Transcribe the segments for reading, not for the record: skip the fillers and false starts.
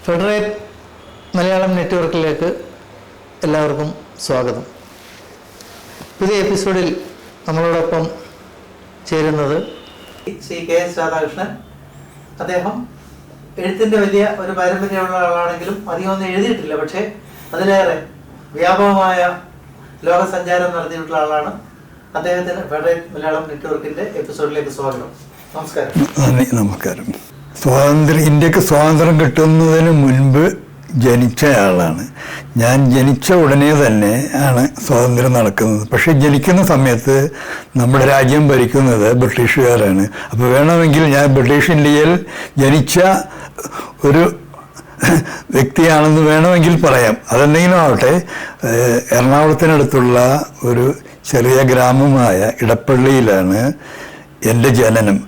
Federate Malayalam നെറ്റ്വർക്കിലേക്ക് എല്ലാവർക്കും സ്വാഗതം. പുതിയ എപ്പിസോഡിൽ നമ്മളോടൊപ്പം ചേരുന്നത് ശ്രീ കെ എസ് രാധാകൃഷ്ണൻ. അദ്ദേഹം എഴുത്തിൻ്റെ വലിയ ഒരു പാരമ്പര്യമുള്ള ആളാണെങ്കിലും അധികമൊന്നും എഴുതിയിട്ടില്ല. പക്ഷേ അതിലേറെ വ്യാപകമായ ലോകസഞ്ചാരം നടത്തിയിട്ടുള്ള ആളാണ്. അദ്ദേഹത്തിന് ഫെഡറേറ്റ് മലയാളം നെറ്റ്വർക്കിൻ്റെ എപ്പിസോഡിലേക്ക് സ്വാഗതം. നമസ്കാരം. നമസ്കാരം. ഇന്ത്യക്ക് സ്വാതന്ത്ര്യം കിട്ടുന്നതിന് മുൻപ് ജനിച്ച ആളാണ് ഞാൻ. ജനിച്ച ഉടനെ തന്നെ ആണ് സ്വാതന്ത്ര്യം നടക്കുന്നത്. പക്ഷേ ജനിക്കുന്ന സമയത്ത് നമ്മുടെ രാജ്യം ഭരിക്കുന്നത് ബ്രിട്ടീഷുകാരാണ്. അപ്പോൾ വേണമെങ്കിൽ ഞാൻ ബ്രിട്ടീഷ് ഇന്ത്യയിൽ ജനിച്ച ഒരു വ്യക്തിയാണെന്ന് വേണമെങ്കിൽ പറയാം. അതെന്തെങ്കിലും ആവട്ടെ, എറണാകുളത്തിനടുത്തുള്ള ഒരു ചെറിയ ഗ്രാമമായ ഇടപ്പള്ളിയിലാണ് എൻ്റെ ജനനം.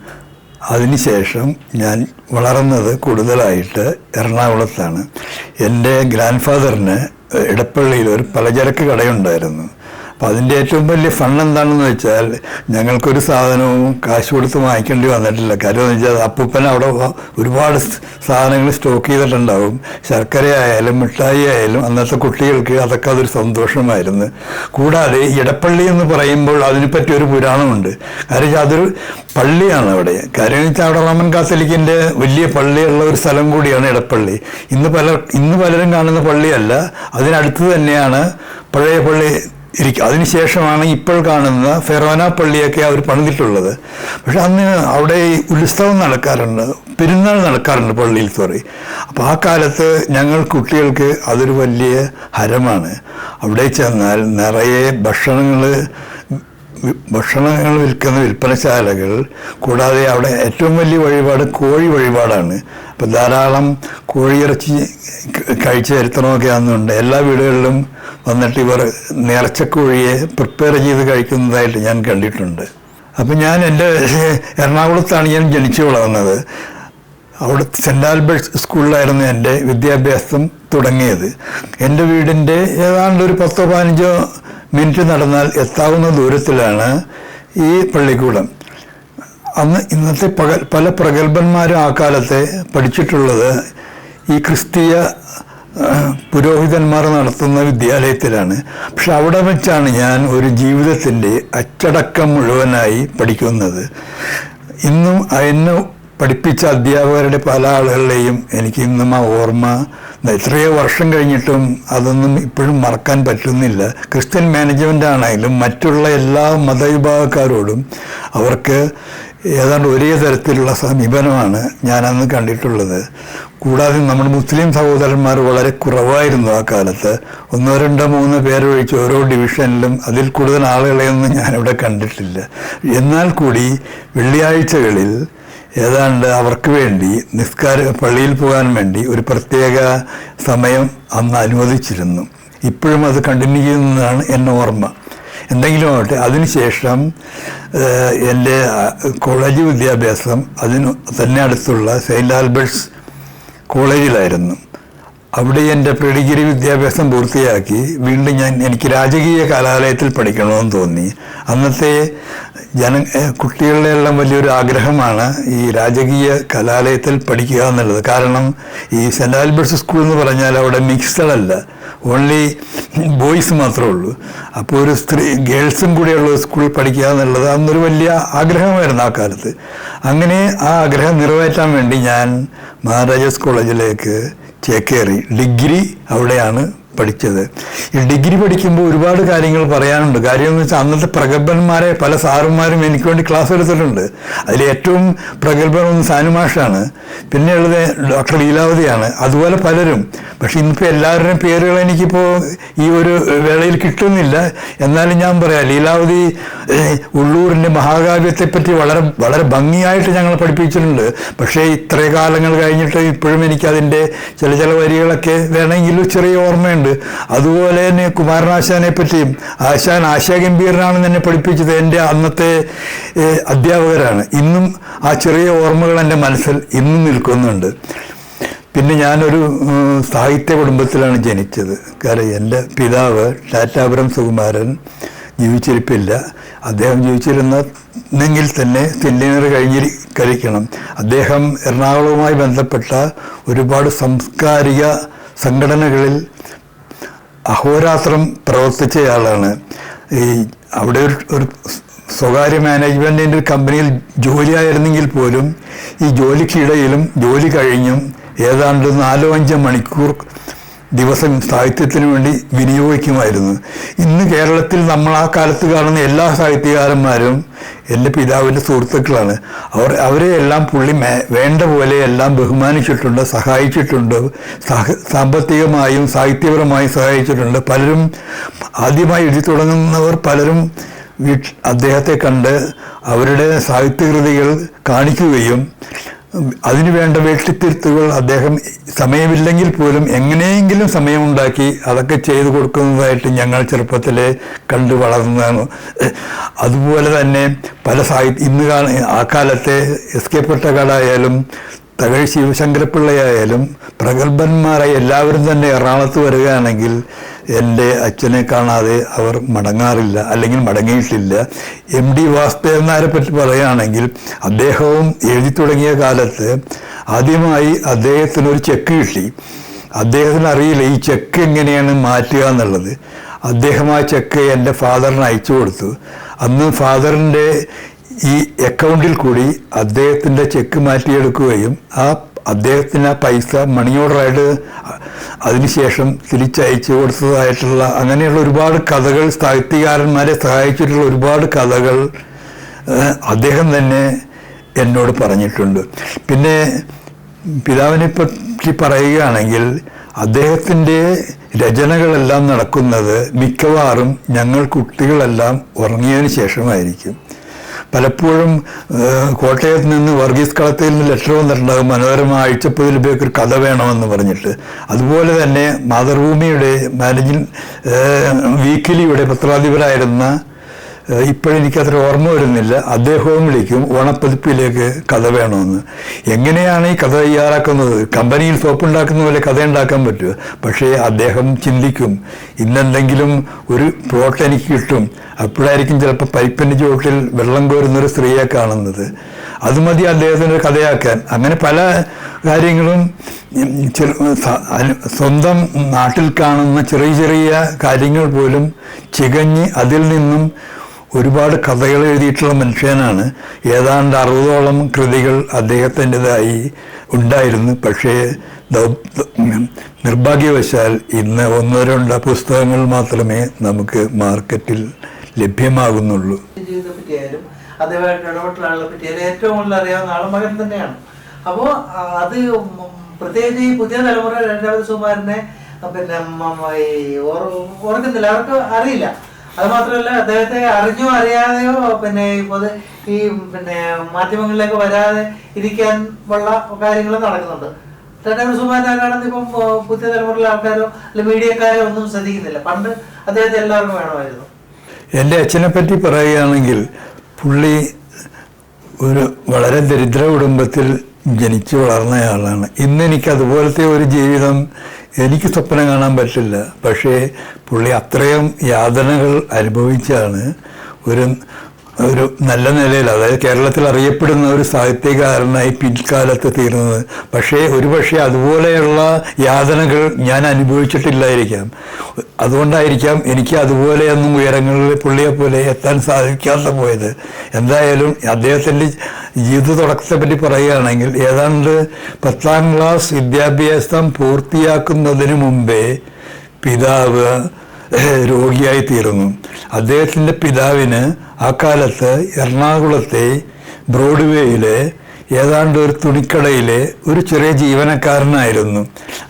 അതിനുശേഷം ഞാൻ വളർന്നത് കൂടുതലായിട്ട് എറണാകുളത്താണ്. എൻ്റെ ഗ്രാൻഡ് ഫാദറിന് ഇടപ്പള്ളിയിൽ ഒരു പലചരക്ക് കടയുണ്ടായിരുന്നു. അപ്പോൾ അതിൻ്റെ ഏറ്റവും വലിയ ഫണ്ട് എന്താണെന്ന് വെച്ചാൽ, ഞങ്ങൾക്കൊരു സാധനവും കാശ് കൊടുത്ത് വാങ്ങിക്കേണ്ടി വന്നിട്ടില്ല. കാര്യം എന്ന് വെച്ചാൽ അപ്പൂപ്പൻ അവിടെ ഒരുപാട് സാധനങ്ങൾ സ്റ്റോക്ക് ചെയ്തിട്ടുണ്ടാവും. ശർക്കര ആയാലും മിഠായി ആയാലും അന്നത്തെ കുട്ടികൾക്ക് അതൊക്കെ അതൊരു സന്തോഷമായിരുന്നു. കൂടാതെ ഇടപ്പള്ളി എന്ന് പറയുമ്പോൾ അതിനെപ്പറ്റി ഒരു പുരാണമുണ്ട്. കാര്യം അതൊരു പള്ളിയാണ് അവിടെ. കാര്യം വെച്ചാൽ അവിടെ റോമൻ കാത്തലിക്കിൻ്റെ വലിയ പള്ളിയുള്ള ഒരു സ്ഥലം കൂടിയാണ് ഇടപ്പള്ളി. ഇന്ന് പലരും കാണുന്ന പള്ളിയല്ല, അതിനടുത്ത് തന്നെയാണ് പഴയ പള്ളി ഇരിക്കും. അതിനുശേഷമാണ് ഇപ്പോൾ കാണുന്ന ഫെറോന പള്ളിയൊക്കെ അവർ പണിതിട്ടുള്ളത്. പക്ഷെ അന്ന് അവിടെ ഉത്സവം നടക്കാറുണ്ട്, പെരുന്നാൾ നടക്കാറുണ്ട് പള്ളിയിൽ. അപ്പോൾ ആ കാലത്ത് ഞങ്ങൾ കുട്ടികൾക്ക് അതൊരു വലിയ ഹരമാണ്. അവിടെ ചെന്നാൽ നിറയെ ഭക്ഷണങ്ങൾ വിൽക്കുന്ന വിൽപ്പനശാലകൾ, കൂടാതെ അവിടെ ഏറ്റവും വലിയ വഴിപാട് കോഴി വഴിപാടാണ്. അപ്പം ധാരാളം കോഴിയിറച്ചി കഴിച്ച ചരിത്രമൊക്കെ അന്നുണ്ട്. എല്ലാ വീടുകളിലും വന്നിട്ട് ഇവർ നേർച്ചക്കോഴിയെ പ്രിപ്പയർ ചെയ്ത് കഴിക്കുന്നതായിട്ട് ഞാൻ കണ്ടിട്ടുണ്ട്. അപ്പം ഞാൻ എൻ്റെ എറണാകുളത്താണ് ഞാൻ ജനിച്ചു വളർന്നത്. അവിടെ സെൻറ്റ് ആൽബർട്ട്സ് സ്കൂളിലായിരുന്നു എൻ്റെ വിദ്യാഭ്യാസം തുടങ്ങിയത്. എൻ്റെ വീടിൻ്റെ ഏതാണ്ട് ഒരു 10-15 മിനിറ്റ് നടന്നാൽ എത്താവുന്ന ദൂരത്തിലാണ് ഈ പള്ളിക്കൂടം. അന്ന് ഇന്നത്തെ പല പ്രഗത്ഭന്മാരും ആ കാലത്തെ പഠിച്ചിട്ടുള്ളത് ഈ ക്രിസ്തീയ പുരോഹിതന്മാർ നടത്തുന്ന വിദ്യാലയത്തിലാണ്. പക്ഷെ അവിടെ വെച്ചാണ് ഞാൻ ഒരു ജീവിതത്തിൻ്റെ അച്ചടക്കം മുഴുവനായി പഠിക്കുന്നത്. ഇന്നും എന്നെ പഠിപ്പിച്ച അധ്യാപകരുടെ പല ആളുകളുടെയും എനിക്ക് ഇന്നും ആ ഓർമ്മ എത്രയോ വർഷം കഴിഞ്ഞിട്ടും അതൊന്നും ഇപ്പോഴും മറക്കാൻ പറ്റുന്നില്ല. ക്രിസ്ത്യൻ മാനേജ്മെൻ്റ് ആണെങ്കിലും മറ്റുള്ള എല്ലാ മതവിഭാഗക്കാരോടും അവർക്ക് ഏതാണ്ട് ഒരേ തരത്തിലുള്ള സമീപനമാണ് ഞാനന്ന് കണ്ടിട്ടുള്ളത്. കൂടാതെ നമ്മുടെ മുസ്ലിം സഹോദരന്മാർ വളരെ കുറവായിരുന്നു ആ കാലത്ത്. 1, 2, 3 പേരൊഴിച്ച് ഓരോ ഡിവിഷനിലും അതിൽ കൂടുതൽ ആളുകളെയൊന്നും ഞാനിവിടെ കണ്ടിട്ടില്ല. എന്നാൽ കൂടി വെള്ളിയാഴ്ചകളിൽ ഏതാണ്ട് അവർക്ക് വേണ്ടി പള്ളിയിൽ പോകാൻ വേണ്ടി ഒരു പ്രത്യേക സമയം അന്ന് അനുവദിച്ചിരുന്നു. ഇപ്പോഴും അത് കണ്ടിന്യൂ ചെയ്യുന്നതാണ് എൻ്റെ ഓർമ്മ. എന്തെങ്കിലും ആവട്ടെ, അതിനുശേഷം എൻ്റെ കോളേജ് വിദ്യാഭ്യാസം അതിന് തന്നെ അടുത്തുള്ള സെയിൻറ്റ് ആൽബർട്ട്സ് കോളേജിലായിരുന്നു. അവിടെ എൻ്റെ പ്രീഡിഗ്രി വിദ്യാഭ്യാസം പൂർത്തിയാക്കി വീണ്ടും എനിക്ക് രാജകീയ കലാലയത്തിൽ പഠിക്കണമെന്ന് തോന്നി. അന്നത്തെ കുട്ടികളുടെ എല്ലാം വലിയൊരു ആഗ്രഹമാണ് ഈ രാജകീയ കലാലയത്തിൽ പഠിക്കുക എന്നുള്ളത്. കാരണം ഈ സെൻറ്റ് ആൽബർട്ട്സ് സ്കൂൾ എന്ന് പറഞ്ഞാൽ അവിടെ മിക്സഡ് അല്ല, ഓൺലി ബോയ്സ് മാത്രമേ ഉള്ളൂ. അപ്പോൾ ഒരു ഗേൾസും കൂടെയുള്ള സ്കൂളിൽ പഠിക്കുക എന്നുള്ളത് അന്നൊരു വലിയ ആഗ്രഹമായിരുന്നു ആ കാലത്ത്. അങ്ങനെ ആ ആഗ്രഹം നിറവേറ്റാൻ വേണ്ടി ഞാൻ മഹാരാജാസ് കോളേജിലേക്ക് ചേക്കേറി. ഡിഗ്രി അവിടെയാണ് പഠിച്ചത്. ഈ ഡിഗ്രി പഠിക്കുമ്പോൾ ഒരുപാട് കാര്യങ്ങൾ പറയാനുണ്ട്. കാര്യം എന്ന് വെച്ചാൽ അന്നത്തെ പ്രഗത്ഭന്മാരെ പല സാറുമാരും എനിക്ക് വേണ്ടി ക്ലാസ് എടുത്തിട്ടുണ്ട്. അതിൽ ഏറ്റവും പ്രഗത്ഭനൊന്ന് സാനുമാഷാണ്, പിന്നെ ഉള്ളത് ഡോക്ടർ ലീലാവതിയാണ്, അതുപോലെ പലരും. പക്ഷെ ഇന്നിപ്പോൾ എല്ലാവരുടെയും പേരുകൾ എനിക്കിപ്പോൾ ഈ ഒരു വേളയിൽ കിട്ടുന്നില്ല. എന്നാലും ഞാൻ പറയാം, ലീലാവതി ഉള്ളൂരിൻ്റെ മഹാകാവ്യത്തെപ്പറ്റി വളരെ വളരെ ഭംഗിയായിട്ട് ഞങ്ങൾ പഠിപ്പിച്ചിട്ടുണ്ട്. പക്ഷേ ഇത്രേ കാലങ്ങൾ കഴിഞ്ഞിട്ട് ഇപ്പോഴും എനിക്കതിൻ്റെ ചില വരികളൊക്കെ വേണമെങ്കിലും ചെറിയ ഓർമ്മയുണ്ട്. അതുപോലെ തന്നെ കുമാരനാശാനെ പറ്റിയും ആശാഗംഭീരനാണെന്ന് എന്നെ പഠിപ്പിച്ചത് എൻ്റെ അന്നത്തെ അധ്യാപകരാണ്. ഇന്നും ആ ചെറിയ ഓർമ്മകൾ എൻ്റെ മനസ്സിൽ ഇന്നും നിൽക്കുന്നുണ്ട്. പിന്നെ ഞാനൊരു സാഹിത്യ കുടുംബത്തിലാണ് ജനിച്ചത്. കാരണം എൻ്റെ പിതാവ് ടാറ്റാപുരം സുകുമാരൻ ജീവിച്ചിരിപ്പില്ല. അദ്ദേഹം ജീവിച്ചിരുന്നെങ്കിൽ തന്നെ സെൻറ്റിനറി സംസ്കരിക്കണം. അദ്ദേഹം എറണാകുളവുമായി ബന്ധപ്പെട്ട ഒരുപാട് സാംസ്കാരിക സംഘടനകളിൽ അഹോരാത്രം പ്രവർത്തിച്ചയാളാണ്. ഈ അവിടെ ഒരു സ്വകാര്യ മാനേജ്മെൻറ്റിൻ്റെ ഒരു കമ്പനിയിൽ ജോലിയായിരുന്നെങ്കിൽ പോലും ഈ ജോലിക്കിടയിലും ജോലി കഴിഞ്ഞും ഏതാണ്ട് 4-5 മണിക്കൂർ ദിവസം സാഹിത്യത്തിന് വേണ്ടി വിനിയോഗിക്കുമായിരുന്നു. ഇന്ന് കേരളത്തിൽ നമ്മൾ ആ കാലത്ത് കാണുന്ന എല്ലാ സാഹിത്യകാരന്മാരും എൻ്റെ പിതാവിൻ്റെ സുഹൃത്തുക്കളാണ്. അവരെ എല്ലാം പുള്ളി വേണ്ട പോലെ എല്ലാം ബഹുമാനിച്ചിട്ടുണ്ട്, സഹായിച്ചിട്ടുണ്ട്, സാമ്പത്തികമായും സാഹിത്യപരമായും സഹായിച്ചിട്ടുണ്ട്. പലരും ആദ്യമായി എഴുതി തുടങ്ങുന്നവർ പലരും അദ്ദേഹത്തെ കണ്ട് അവരുടെ സാഹിത്യകൃതികൾ കാണിക്കുകയും അതിനുവേണ്ട വെട്ടിത്തിരുത്തുകൾ അദ്ദേഹം സമയമില്ലെങ്കിൽ പോലും എങ്ങനെയെങ്കിലും സമയമുണ്ടാക്കി അതൊക്കെ ചെയ്തു കൊടുക്കുന്നതായിട്ട് ഞങ്ങൾ ചെറുപ്പത്തിലെ കണ്ടു വളർന്നതാണ്. അതുപോലെ തന്നെ പല ഇന്ന് ആ കാലത്തെ എസ് കെ പൊറ്റക്കാടായാലും തകഴി ശിവശങ്കരപ്പിള്ളയായാലും പ്രഗത്ഭന്മാരായി എല്ലാവരും തന്നെ എറണാകുളത്ത് വരികയാണെങ്കിൽ എൻ്റെ അച്ഛനെ കാണാതെ അവർ മടങ്ങാറില്ല, അല്ലെങ്കിൽ മടങ്ങിയിട്ടില്ല. MD വാസുദേവൻ നായരെ പറ്റി പറയുകയാണെങ്കിൽ അദ്ദേഹവും എഴുതി തുടങ്ങിയ കാലത്ത് ആദ്യമായി അദ്ദേഹത്തിനൊരു ചെക്ക് കിട്ടി. അദ്ദേഹത്തിന് അറിയില്ല ഈ ചെക്ക് എങ്ങനെയാണ് മാറ്റുക എന്നുള്ളത്. അദ്ദേഹം ആ ചെക്ക് എൻ്റെ ഫാദറിന് അയച്ചു കൊടുത്തു. അന്ന് ഫാദറിൻ്റെ ഈ അക്കൗണ്ടിൽ കൂടി അദ്ദേഹത്തിൻ്റെ ചെക്ക് മാറ്റിയെടുക്കുകയും അദ്ദേഹത്തിന് ആ പൈസ മണി ഓർഡറായിട്ട് അതിനുശേഷം തിരിച്ചയച്ചു കൊടുത്തതായിട്ടുള്ള അങ്ങനെയുള്ള ഒരുപാട് കഥകൾ, സാഹിത്യകാരന്മാരെ സഹായിച്ചിട്ടുള്ള ഒരുപാട് കഥകൾ അദ്ദേഹം തന്നെ എന്നോട് പറഞ്ഞിട്ടുണ്ട്. പിന്നെ പിതാവിനെ പറ്റി പറയുകയാണെങ്കിൽ അദ്ദേഹത്തിൻ്റെ രചനകളെല്ലാം നടക്കുന്നത് മിക്കവാറും ഞങ്ങൾ കുട്ടികളെല്ലാം ഉറങ്ങിയതിന് ശേഷമായിരിക്കും. പലപ്പോഴും കോട്ടയത്ത് നിന്ന് വർഗീസ് കളത്തിൽ നിന്ന് ലെറ്റർ വന്നിട്ടുണ്ടാകും, മനോരമ ആഴ്ചപ്പതിലേക്ക് ഒരു കഥ വേണമെന്ന് പറഞ്ഞിട്ട്. അതുപോലെ തന്നെ മാതൃഭൂമിയുടെ മാനേജിംഗ് വീക്കിലിയുടെ പത്രാധിപരായിരുന്ന ഇപ്പോഴെനിക്കത്ര ഓർമ്മ വരുന്നില്ല, അദ്ദേഹവും വിളിക്കും ഓണപ്പതിപ്പിലേക്ക് കഥ വേണമെന്ന്. എങ്ങനെയാണ് ഈ കഥ തയ്യാറാക്കുന്നത്? കമ്പനിയിൽ സോപ്പുണ്ടാക്കുന്ന പോലെ കഥ ഉണ്ടാക്കാൻ പറ്റുമോ? പക്ഷേ അദ്ദേഹം ചിന്തിക്കും, ഇന്നെന്തെങ്കിലും ഒരു പ്ലോട്ട് എനിക്ക് കിട്ടും, അപ്പോഴായിരിക്കും ചിലപ്പോൾ പൈപ്പിൻ്റെ ചുവട്ടിൽ വെള്ളം കോരുന്നൊരു സ്ത്രീയെ കാണുന്നത്, അത് മതി അദ്ദേഹത്തിൻ്റെ കഥയാക്കാൻ. അങ്ങനെ പല കാര്യങ്ങളും സ്വന്തം നാട്ടിൽ കാണുന്ന ചെറിയ ചെറിയ കാര്യങ്ങൾ പോലും ചികഞ്ഞ് അതിൽ നിന്നും ഒരുപാട് കഥകൾ എഴുതിയിട്ടുള്ള മനുഷ്യനാണ്. ഏതാണ്ട് 60ഓളം കൃതികൾ അദ്ദേഹത്തിൻ്റെതായി ഉണ്ടായിരുന്നു. പക്ഷേ നിർഭാഗ്യവശാൽ ഇന്ന് 1-2 പുസ്തകങ്ങൾ മാത്രമേ നമുക്ക് മാർക്കറ്റിൽ ലഭ്യമാകുന്നുള്ളൂ. ജീവിതത്തെ പറ്റിയായാലും അദ്ദേഹമായിട്ട് ഇടപെട്ടുള്ള ആളെ പറ്റിയാലും ഏറ്റവും കൂടുതൽ അറിയാവുന്ന ആളും മകൻ തന്നെയാണ്. അപ്പോൾ അത് പ്രത്യേകിച്ച് ഈ പുതിയ തലമുറ രണ്ടാമത് സുകുമാരനെ പിന്നെ ഓർക്കുന്നില്ല, അവർക്ക് അറിയില്ല. അത് മാത്രമല്ല, അദ്ദേഹത്തെ അറിഞ്ഞോ അറിയാതെയോ പിന്നെ ഈ മാധ്യമങ്ങളിലേക്ക് വരാതെ ഇരിക്കാൻ ഉള്ള കാര്യങ്ങൾ നടക്കുന്നുണ്ട്. രണ്ടാമത് സുകുമാരൻ ആരാണെന്ന് ഇപ്പം പുതിയ തലമുറയിലെ ആൾക്കാരോ അല്ലെങ്കിൽ മീഡിയക്കാരോ ഒന്നും ശ്രദ്ധിക്കുന്നില്ല. പണ്ട് അദ്ദേഹത്തെ എല്ലാവർക്കും വേണമായിരുന്നു. എൻ്റെ അച്ഛനെ പറ്റി പറയുകയാണെങ്കിൽ പുള്ളി ഒരു വളരെ ദരിദ്ര കുടുംബത്തിൽ ജനിച്ചു വളർന്നയാളാണ്. ഇന്ന് എനിക്ക് അതുപോലത്തെ ഒരു ജീവിതം എനിക്ക് സ്വപ്നം കാണാൻ പറ്റില്ല. പക്ഷേ പുള്ളി അത്രയും യാതനകൾ അനുഭവിച്ചാണ് ഒരു നല്ല നിലയിൽ, അതായത് കേരളത്തിൽ അറിയപ്പെടുന്ന ഒരു സാഹിത്യകാരനായി പിൽക്കാലത്ത് തീർന്നത്. ഒരുപക്ഷെ അതുപോലെയുള്ള യാതനകൾ ഞാൻ അനുഭവിച്ചിട്ടില്ലായിരിക്കാം. അതുകൊണ്ടായിരിക്കാം എനിക്ക് അതുപോലെയൊന്നും ഉയരങ്ങളിൽ പുള്ളിയെ പോലെ എത്താൻ സാധിക്കാതെ പോയത്. എന്തായാലും അദ്ദേഹത്തിൻ്റെ ജീവിത തുടക്കത്തെ പറ്റി പറയുകയാണെങ്കിൽ ഏതാണ്ട് 10ാം ക്ലാസ് വിദ്യാഭ്യാസം പൂർത്തിയാക്കുന്നതിന് മുമ്പേ പിതാവ് രോഗിയായി തീർന്നു. അദ്ദേഹത്തിൻ്റെ പിതാവിന് ആ കാലത്ത് എറണാകുളത്തെ ബ്രോഡ്വേയിലെ ഏതാണ്ട് ഒരു തുണിക്കടയിലെ ഒരു ചെറിയ ജീവനക്കാരനായിരുന്നു.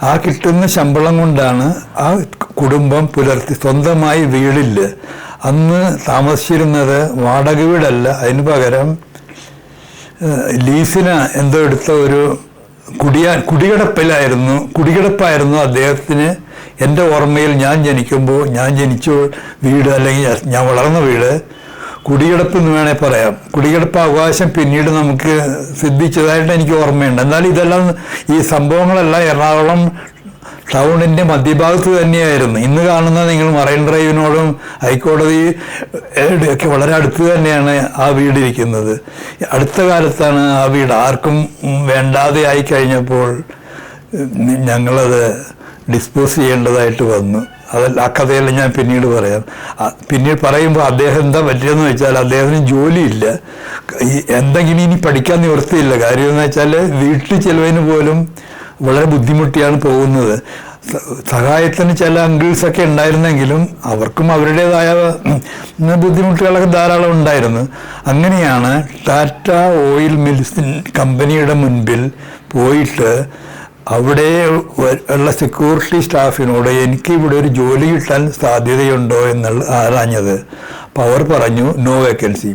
ആ കിട്ടുന്ന ശമ്പളം കൊണ്ടാണ് ആ കുടുംബം പുലർത്തി. സ്വന്തമായി വീടില്ല. അന്ന് താമസിച്ചിരുന്നത് വാടക വീടല്ല, അതിന് പകരം ലീസിന് എന്തോ എടുത്ത ഒരു കുടികിടപ്പായിരുന്നു അദ്ദേഹത്തിന്. എൻ്റെ ഓർമ്മയിൽ ഞാൻ ജനിച്ച വീട്, അല്ലെങ്കിൽ ഞാൻ വളർന്ന വീട് കുടികിടപ്പ് എന്ന് വേണേൽ പറയാം. കുടികിടപ്പ് അവകാശം പിന്നീട് നമുക്ക് സിദ്ധിച്ചതായിട്ട് എനിക്ക് ഓർമ്മയുണ്ട്. എന്നാൽ ഇതെല്ലാം ഈ സംഭവങ്ങളെല്ലാം എറണാകുളം ടൗണിൻ്റെ മധ്യഭാഗത്ത് തന്നെയായിരുന്നു. ഇന്ന് കാണുന്ന നിങ്ങൾ മറൈൻ ഡ്രൈവിനോടും ഹൈക്കോടതി ഒക്കെ വളരെ അടുത്ത് തന്നെയാണ് ആ വീടിരിക്കുന്നത്. അടുത്ത കാലത്താണ് ആ വീട് ആർക്കും വേണ്ടാതെ ആയി കഴിഞ്ഞപ്പോൾ ഞങ്ങളത് ഡിസ്പോസ് ചെയ്യേണ്ടതായിട്ട് വന്നു. ആ കഥയെല്ലാം ഞാൻ പിന്നീട് പറയാം. പിന്നീട് പറയുമ്പോൾ അദ്ദേഹം എന്താ പറ്റിയെന്ന് വെച്ചാൽ അദ്ദേഹത്തിന് ജോലിയില്ല, എന്തെങ്കിലും ഇനി പഠിക്കാൻ നിവൃത്തിയില്ല. കാര്യം എന്ന് വെച്ചാൽ വീട്ടിൽ ചിലവിന് പോലും വളരെ ബുദ്ധിമുട്ടിയാണ് പോകുന്നത്. സഹായത്തിന് ചില അങ്കിൾസൊക്കെ ഉണ്ടായിരുന്നെങ്കിലും അവർക്കും അവരുടേതായ ബുദ്ധിമുട്ടുകളൊക്കെ ധാരാളം ഉണ്ടായിരുന്നു. അങ്ങനെയാണ് ടാറ്റ ഓയിൽ മിൽസ് കമ്പനിയുടെ മുൻപിൽ പോയിട്ട് അവിടെ ഉള്ള സെക്യൂരിറ്റി സ്റ്റാഫിനോട് എനിക്ക് ഇവിടെ ഒരു ജോലി കിട്ടാൻ സാധ്യതയുണ്ടോ എന്നുള്ള ആരാഞ്ഞത്. അപ്പോൾ അവർ പറഞ്ഞു നോ വേക്കൻസി.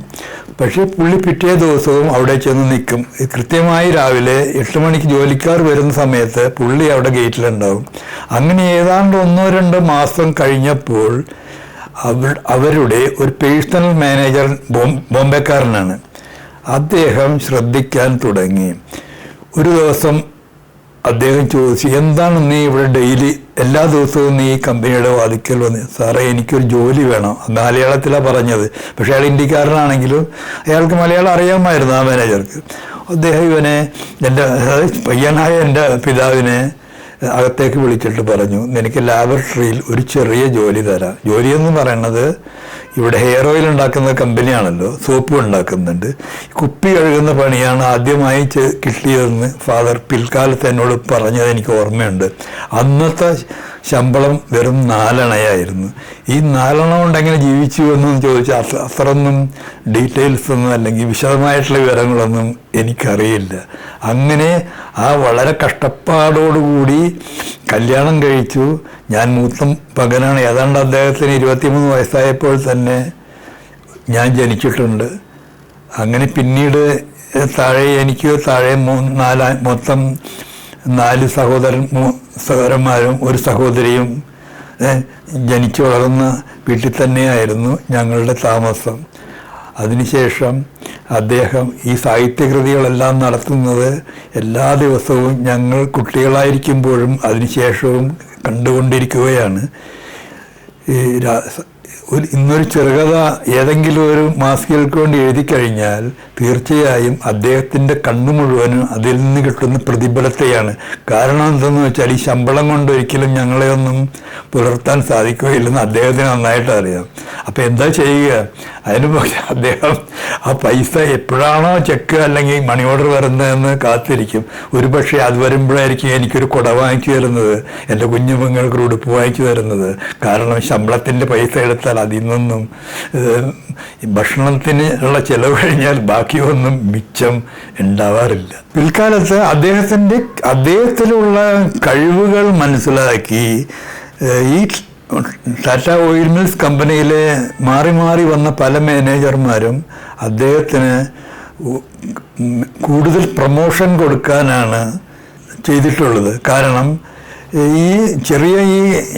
പക്ഷേ പുള്ളി പിറ്റേ ദിവസവും അവിടെ ചെന്ന് നിൽക്കും. കൃത്യമായി രാവിലെ 8 മണിക്ക് ജോലിക്കാർ വരുന്ന സമയത്ത് പുള്ളി അവിടെ ഗേറ്റിലുണ്ടാവും. അങ്ങനെ ഏതാണ്ട് 1-2 മാസം കഴിഞ്ഞപ്പോൾ അവരുടെ ഒരു പേഴ്സണൽ മാനേജർ ബോംബെക്കാരനാണ്. അദ്ദേഹം ശ്രദ്ധിക്കാൻ തുടങ്ങി. ഒരു ദിവസം അദ്ദേഹം ചോദിച്ചു, എന്താണ് നീ ഇവിടെ ഡെയിലി എല്ലാ ദിവസവും നീ ഈ കമ്പനിയുടെ വാതിക്കൽ വന്ന്? സാറേ, എനിക്കൊരു ജോലി വേണം. മലയാളത്തിലാണ് പറഞ്ഞത്. പക്ഷേ അയാൾ ഇന്ത്യക്കാരനാണെങ്കിലും അയാൾക്ക് മലയാളം അറിയാമായിരുന്നു ആ മാനേജർക്ക്. അദ്ദേഹം ഇവനെ പയ്യനായ എൻ്റെ പിതാവിനെ അകത്തേക്ക് വിളിച്ചിട്ട് പറഞ്ഞു, നിനക്ക് ലാബറട്ടറിയിൽ ഒരു ചെറിയ ജോലി തരാം. ജോലിയെന്ന് പറയണത് ഇവിടെ ഹെയർ ഓയിൽ ഉണ്ടാക്കുന്ന കമ്പനിയാണല്ലോ, സോപ്പ് ഉണ്ടാക്കുന്നുണ്ട്. കുപ്പി കഴുകുന്ന പണിയാണ് ആദ്യമായി കിട്ടിയതെന്ന് ഫാദർ പിൽക്കാലത്ത് എന്നോട് പറഞ്ഞത് എനിക്ക് ഓർമ്മയുണ്ട്. അന്നത്തെ ശമ്പളം വെറും 4 അണയായിരുന്നു. ഈ 4 അണ കൊണ്ട് എങ്ങനെ ജീവിച്ചു എന്നൊന്നും ചോദിച്ചാൽ അത്രയൊന്നും ഡീറ്റെയിൽസ് ഒന്നും അല്ലെങ്കിൽ വിശദമായിട്ടുള്ള വിവരങ്ങളൊന്നും എനിക്കറിയില്ല. അങ്ങനെ ആ വളരെ കഷ്ടപ്പാടോടുകൂടി കല്യാണം കഴിച്ചു. ഞാൻ മൂത്ത മകനാണ്. ഏതാണ്ട് അദ്ദേഹത്തിന് 23 വയസ്സായപ്പോൾ തന്നെ ഞാൻ ജനിച്ചിട്ടുണ്ട്. അങ്ങനെ പിന്നീട് എനിക്ക് താഴെ മൊത്തം 4 സഹോദരന്മാരും ഒരു സഹോദരിയും ജനിച്ചു വളർന്ന വീട്ടിൽ തന്നെയായിരുന്നു ഞങ്ങളുടെ താമസം. അതിനുശേഷം അദ്ദേഹം ഈ സാഹിത്യകൃതികളെല്ലാം നടത്തുന്നത് എല്ലാ ദിവസവും ഞങ്ങൾ കുട്ടികളായിരിക്കുമ്പോഴും അതിനുശേഷവും കണ്ടുകൊണ്ടിരിക്കുകയാണ്. ഇന്നൊരു ചെറുകഥ ഏതെങ്കിലും ഒരു മാസികകൾക്ക് വേണ്ടി എഴുതി കഴിഞ്ഞാൽ തീർച്ചയായും അദ്ദേഹത്തിൻ്റെ കണ്ണു മുഴുവനും അതിൽ നിന്ന് കിട്ടുന്ന പ്രതിഫലത്തെയാണ്. കാരണം എന്തെന്ന് വെച്ചാൽ ഈ ശമ്പളം കൊണ്ട് ഒരിക്കലും ഞങ്ങളെ ഒന്നും പുലർത്താൻ സാധിക്കുകയില്ലെന്ന് അദ്ദേഹത്തിന് നന്നായിട്ട് അറിയാം. അപ്പം എന്താ ചെയ്യുക? അതിന് പക്ഷേ അദ്ദേഹം ആ പൈസ എപ്പോഴാണോ ചെക്ക് അല്ലെങ്കിൽ മണി ഓർഡർ വരുന്നതെന്ന് കാത്തിരിക്കും. ഒരു പക്ഷേ അത് വരുമ്പോഴായിരിക്കും എനിക്കൊരു കുട വാങ്ങിച്ചു തരുന്നത്, എൻ്റെ കുഞ്ഞുമങ്ങൾക്ക് ഉടുപ്പ് വാങ്ങിച്ചു തരുന്നത്. കാരണം ശമ്പളത്തിൻ്റെ പൈസ എടുത്താൽ അതിൽ നിന്നും ഭക്ഷണത്തിന് ഉള്ള ചെലവ് കഴിഞ്ഞാൽ ബാക്കിയൊന്നും മിച്ചം ഉണ്ടാവാറില്ല. പിൽക്കാലത്ത് അദ്ദേഹത്തിലുള്ള കഴിവുകൾ മനസ്സിലാക്കി ഈ ടാറ്റ ഓയിൽ മിൽസ് കമ്പനിയിലെ മാറി മാറി വന്ന പല മാനേജർമാരും അദ്ദേഹത്തിന് കൂടുതൽ പ്രൊമോഷൻ കൊടുക്കാനാണ് ചെയ്തിട്ടുള്ളത്. കാരണം ഈ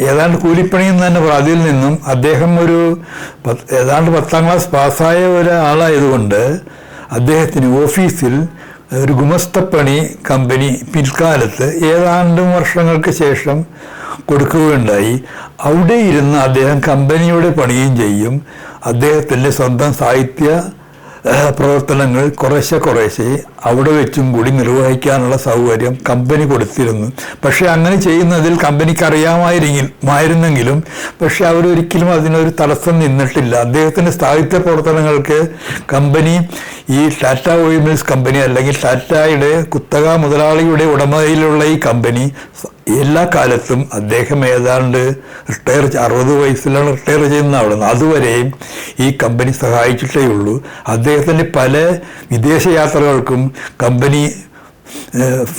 ഏതാണ്ട് കൂലിപ്പണിയെന്ന് തന്നെ അതിൽ നിന്നും അദ്ദേഹം ഏതാണ്ട് 10ാം ക്ലാസ് പാസ്സായ ഒരാളായതുകൊണ്ട് അദ്ദേഹത്തിന് ഓഫീസിൽ ഒരു ഗുമസ്തപ്പണി കമ്പനി പിൽക്കാലത്ത് ഏതാണ്ട് വർഷങ്ങൾക്ക് ശേഷം കൊടുക്കുകയുണ്ടായി. അവിടെ ഇരുന്ന് അദ്ദേഹം കമ്പനിയുടെ പണിയും ചെയ്യും. അദ്ദേഹത്തിൻ്റെ സ്വന്തം സാഹിത്യ പ്രവർത്തനങ്ങൾ കുറേശ്ശെ അവിടെ വെച്ചും കൂടി നിർവഹിക്കാനുള്ള സൗകര്യം കമ്പനി കൊടുത്തിരുന്നു. പക്ഷെ അങ്ങനെ ചെയ്യുന്നതിൽ കമ്പനിക്ക് അറിയാമായിരുന്നെങ്കിലും പക്ഷെ അവരൊരിക്കലും അതിനൊരു തടസ്സം നിന്നിട്ടില്ല. അദ്ദേഹത്തിൻ്റെ സാഹിത്യ പ്രവർത്തനങ്ങൾക്ക് കമ്പനി ഈ ടാറ്റ ഓയിൽ മിൽസ് കമ്പനി അല്ലെങ്കിൽ ടാറ്റയുടെ കുത്തക മുതലാളിയുടെ ഉടമയിലുള്ള ഈ കമ്പനി എല്ലാ കാലത്തും അദ്ദേഹം ഏതാണ്ട് 60 വയസ്സിലാണ് റിട്ടയർ ചെയ്യുന്ന അവിടെ നിന്ന് അതുവരെയും ഈ കമ്പനി സഹായിച്ചിട്ടേ ഉള്ളൂ. അദ്ദേഹത്തിൻ്റെ പല വിദേശ യാത്രകൾക്കും കമ്പനി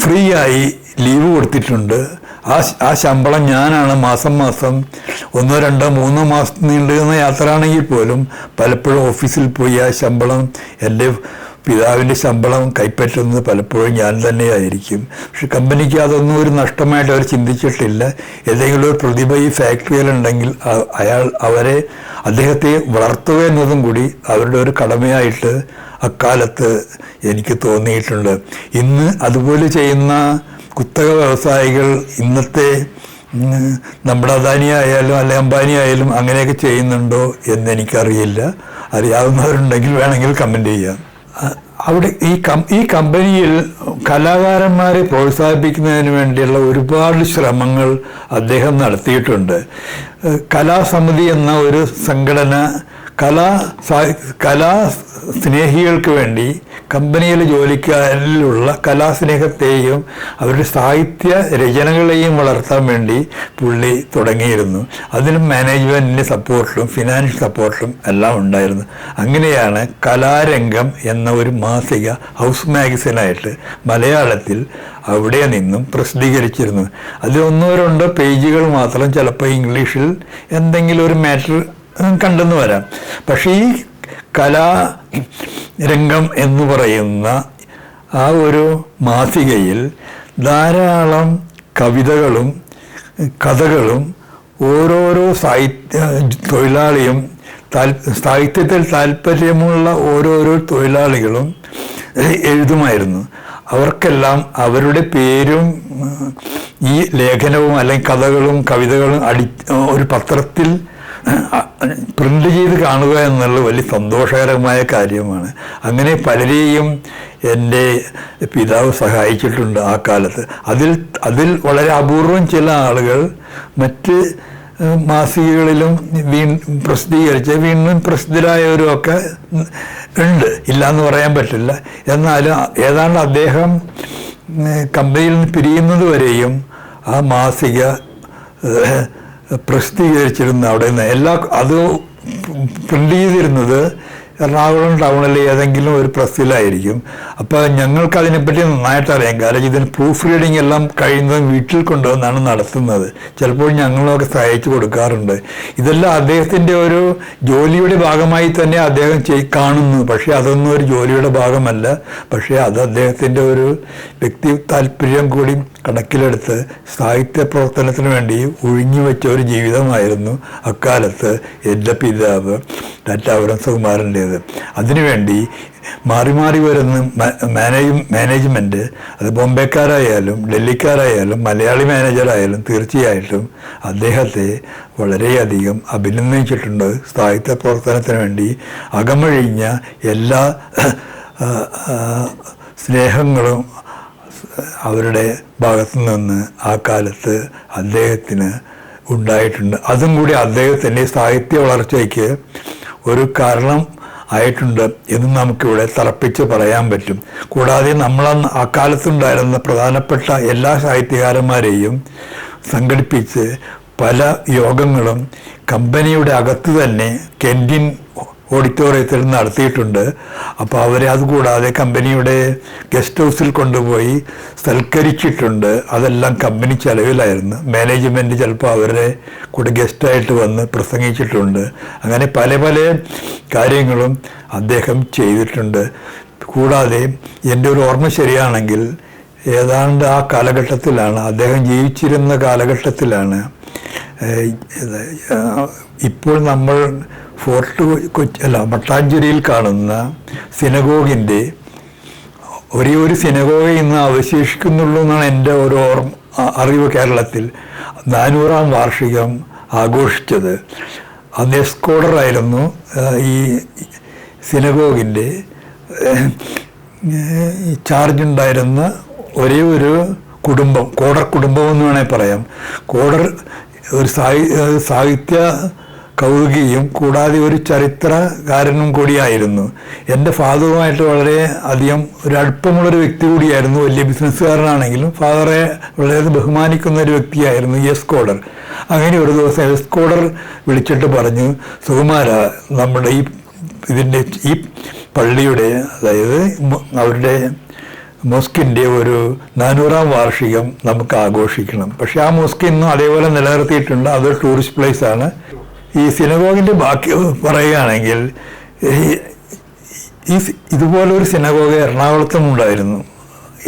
ഫ്രീ ആയി ലീവ് കൊടുത്തിട്ടുണ്ട്. ആ ശമ്പളം ഞാനാണ് മാസം 1, 2, 3 മാസം നീണ്ടുന്ന യാത്രയാണെങ്കിൽ പോലും പലപ്പോഴും ഓഫീസിൽ പോയി ആ ശമ്പളം എൻ്റെ പിതാവിൻ്റെ ശമ്പളം കൈപ്പറ്റുന്നത് പലപ്പോഴും ഞാൻ തന്നെയായിരിക്കും. പക്ഷെ കമ്പനിക്ക് അതൊന്നും ഒരു നഷ്ടമായിട്ട് അവർ ചിന്തിച്ചിട്ടില്ല. ഏതെങ്കിലും ഒരു പ്രതിഭ ഈ ഫാക്ടറിയിലുണ്ടെങ്കിൽ അദ്ദേഹത്തെ വളർത്തുക എന്നതും കൂടി അവരുടെ ഒരു കടമയായിട്ട് അക്കാലത്ത് എനിക്ക് തോന്നിയിട്ടുണ്ട്. ഇന്ന് അതുപോലെ ചെയ്യുന്ന കുത്തക വ്യവസായികൾ ഇന്നത്തെ നമ്മുടെ അദാനി ആയാലും അല്ലെ അംബാനി ആയാലും അങ്ങനെയൊക്കെ ചെയ്യുന്നുണ്ടോ എന്നെനിക്കറിയില്ല. അറിയാവുന്നവരുണ്ടെങ്കിൽ വേണമെങ്കിൽ കമൻ്റ് ചെയ്യാം. അവിടെ ഈ കമ്പനിയിൽ കലാകാരന്മാരെ പ്രോത്സാഹിപ്പിക്കുന്നതിന് വേണ്ടിയുള്ള ഒരുപാട് ശ്രമങ്ങൾ അദ്ദേഹം നടത്തിയിട്ടുണ്ട്. കലാസമിതി എന്ന ഒരു സംഘടന കലാ സ്നേഹികൾക്ക് വേണ്ടി കമ്പനിയിലെ ജോലിക്കാരിലുള്ള കലാസ്നേഹത്തെയും അവരുടെ സാഹിത്യ രചനകളെയും വളർത്താൻ വേണ്ടി പുള്ളി തുടങ്ങിയിരുന്നു. അതിനും മാനേജ്മെൻറ്റിൻ്റെ സപ്പോർട്ടും ഫിനാൻഷ്യൽ സപ്പോർട്ടും എല്ലാം ഉണ്ടായിരുന്നു. അങ്ങനെയാണ് കലാരംഗം എന്ന ഒരു മാസിക ഹൗസ് മാഗസിനായിട്ട് മലയാളത്തിൽ അവിടെ നിന്നും പ്രസിദ്ധീകരിച്ചിരുന്നു. അതിൽ 1-2 പേജുകൾ മാത്രം ചിലപ്പോൾ ഇംഗ്ലീഷിൽ എന്തെങ്കിലും ഒരു മാറ്റർ കണ്ടെന്ന് വരാം. പക്ഷേ ഈ കലാരംഗം എന്ന് പറയുന്ന ആ ഒരു മാസികയിൽ ധാരാളം കവിതകളും കഥകളും ഓരോരോ തൊഴിലാളിയും സാഹിത്യത്തിൽ താല്പര്യമുള്ള ഓരോരോ തൊഴിലാളികളും എഴുതുമായിരുന്നു. അവർക്കെല്ലാം അവരുടെ പേരും ഈ ലേഖനവും അല്ലെങ്കിൽ കഥകളും കവിതകളും ഒരു പത്രത്തിൽ പ്രിൻ്റ് ചെയ്ത് കാണുക എന്നുള്ളത് വലിയ സന്തോഷകരമായ കാര്യമാണ്. അങ്ങനെ പലരെയും എൻ്റെ പിതാവ് സഹായിച്ചിട്ടുണ്ട് ആ കാലത്ത്. അതിൽ വളരെ അപൂർവം ചില ആളുകൾ മറ്റ് മാസികകളിലും പ്രസിദ്ധീകരിച്ച് വീണ്ടും പ്രസിദ്ധരായവരും ഒക്കെ ഉണ്ട്, ഇല്ലയെന്ന് പറയാൻ പറ്റില്ല. എന്നാലും ഏതാണ്ട് അദ്ദേഹം കമ്പനിയിൽ നിന്ന് പിരിയുന്നത് വരെയും ആ മാസിക പ്രസിദ്ധീകരിച്ചിരുന്നു. അവിടെ നിന്ന് അത് പ്രിൻ്റ് ചെയ്തിരുന്നത് എറണാകുളം ടൗണിലെ ഏതെങ്കിലും ഒരു പ്രസ്സിലായിരിക്കും. അപ്പോൾ ഞങ്ങൾക്ക് അതിനെപ്പറ്റി നന്നായിട്ട് അറിയാം. കാരണം ഇതിന് പ്രൂഫ് റീഡിങ് എല്ലാം കഴിയുന്നതും വീട്ടിൽ കൊണ്ടുവന്നാണ് നടത്തുന്നത്. ചിലപ്പോൾ ഞങ്ങളൊക്കെ സഹായിച്ചു കൊടുക്കാറുണ്ട്. ഇതെല്ലാം അദ്ദേഹത്തിൻ്റെ ഒരു ജോലിയുടെ ഭാഗമായി തന്നെ അദ്ദേഹം കാണുന്നു. പക്ഷേ അതൊന്നും ഒരു ജോലിയുടെ ഭാഗമല്ല. പക്ഷേ അത് അദ്ദേഹത്തിൻ്റെ ഒരു വ്യക്തി താല്പര്യം കൂടി കണക്കിലെടുത്ത് സാഹിത്യ പ്രവർത്തനത്തിന് വേണ്ടി ഒഴിഞ്ഞു വെച്ച ഒരു ജീവിതമായിരുന്നു അക്കാലത്ത് എൻ്റെ പിതാവ് ടാറ്റാപുരം സുകുമാരൻ്റേത്. അതിനുവേണ്ടി മാറി മാറി വരുന്ന മാനേജ്മെൻറ്റ്, അത് ബോംബെക്കാരായാലും ഡൽഹിക്കാരായാലും മലയാളി മാനേജറായാലും തീർച്ചയായിട്ടും അദ്ദേഹത്തെ വളരെയധികം അഭിനന്ദിച്ചിട്ടുണ്ട്. സാഹിത്യ പ്രവർത്തനത്തിന് വേണ്ടി അകമഴിഞ്ഞ എല്ലാ സ്നേഹങ്ങളും അവരുടെ ഭാഗത്തു നിന്ന് ആ കാലത്ത് അദ്ദേഹത്തിന് ഉണ്ടായിട്ടുണ്ട്. അതും കൂടി അദ്ദേഹത്തിൻ്റെ സാഹിത്യ വളർച്ചയ്ക്ക് ഒരു കാരണം ആയിട്ടുണ്ട് എന്ന് നമുക്കിവിടെ തറപ്പിച്ച് പറയാൻ പറ്റും. കൂടാതെ നമ്മളന്ന് ആ കാലത്തുണ്ടായിരുന്ന പ്രധാനപ്പെട്ട എല്ലാ സാഹിത്യകാരന്മാരെയും സംഘടിപ്പിച്ച് പല യോഗങ്ങളും കമ്പനിയുടെ അകത്ത് തന്നെ കെൻറ്റിൻ ഓഡിറ്റോറിയത്തിൽ നടത്തിയിട്ടുണ്ട്. അപ്പോൾ അവരെ അതുകൂടാതെ കമ്പനിയുടെ ഗസ്റ്റ് ഹൗസിൽ കൊണ്ടുപോയി സൽക്കരിച്ചിട്ടുണ്ട്. അതെല്ലാം കമ്പനി ചെലവിലായിരുന്നു. മാനേജ്മെൻറ്റ് ചിലപ്പോൾ അവരുടെ കൂടെ ഗസ്റ്റായിട്ട് വന്ന് പ്രസംഗിച്ചിട്ടുണ്ട്. അങ്ങനെ പല പല കാര്യങ്ങളും അദ്ദേഹം ചെയ്തിട്ടുണ്ട്. കൂടാതെ എൻ്റെ ഒരു ഓർമ്മ ശരിയാണെങ്കിൽ ഏതാണ്ട് ആ കാലഘട്ടത്തിലാണ്, അദ്ദേഹം ജീവിച്ചിരുന്ന കാലഘട്ടത്തിലാണ്, ഇപ്പോൾ നമ്മൾ മട്ടാഞ്ചേരിയിൽ കാണുന്ന സിനഗോഗിൻ്റെ ഒരേ ഒരു സിനഗോഗ ഇന്ന് അവശേഷിക്കുന്നുള്ളൂ എന്നാണ് എൻ്റെ ഒരു അറിവ്. കേരളത്തിൽ 400-ാം വാർഷികം ആഘോഷിച്ചത് അന്ന് എസ്കോഡറായിരുന്നു ഈ സിനഗോഗിൻ്റെ ചാർജ് ഉണ്ടായിരുന്ന ഒരേ ഒരു കുടുംബം, കോഡർ കുടുംബം എന്ന് വേണമെങ്കിൽ പറയാം. കോഡർ ഒരു സാഹിത്യ കൗതുകിയും കൂടാതെ ഒരു ചരിത്രകാരനും കൂടിയായിരുന്നു. എൻ്റെ ഫാദറുമായിട്ട് വളരെ അധികം ഒരു അടുപ്പമുള്ളൊരു വ്യക്തി കൂടിയായിരുന്നു. വലിയ ബിസിനസ്സുകാരനാണെങ്കിലും ഫാദറെ വളരെ ബഹുമാനിക്കുന്ന ഒരു വ്യക്തിയായിരുന്നു എസ്കോഡർ. അങ്ങനെ ഒരു ദിവസം എസ്കോഡർ വിളിച്ചിട്ട് പറഞ്ഞു, സുകുമാര, നമ്മുടെ ഈ പള്ളിയുടെ, അതായത് അവരുടെ മോസ്കിൻ്റെ ഒരു 400-ാം വാർഷികം നമുക്ക് ആഘോഷിക്കണം. പക്ഷേ ആ മോസ്ക് ഇന്നും അതേപോലെ നിലനിർത്തിയിട്ടുണ്ട്. അതൊരു ടൂറിസ്റ്റ് പ്ലേസാണ്. ഈ സിനഗോഗിൻ്റെ ബാക്കി പറയുകയാണെങ്കിൽ ഇതുപോലൊരു സിനഗോഗ എറണാകുളത്തും ഉണ്ടായിരുന്നു.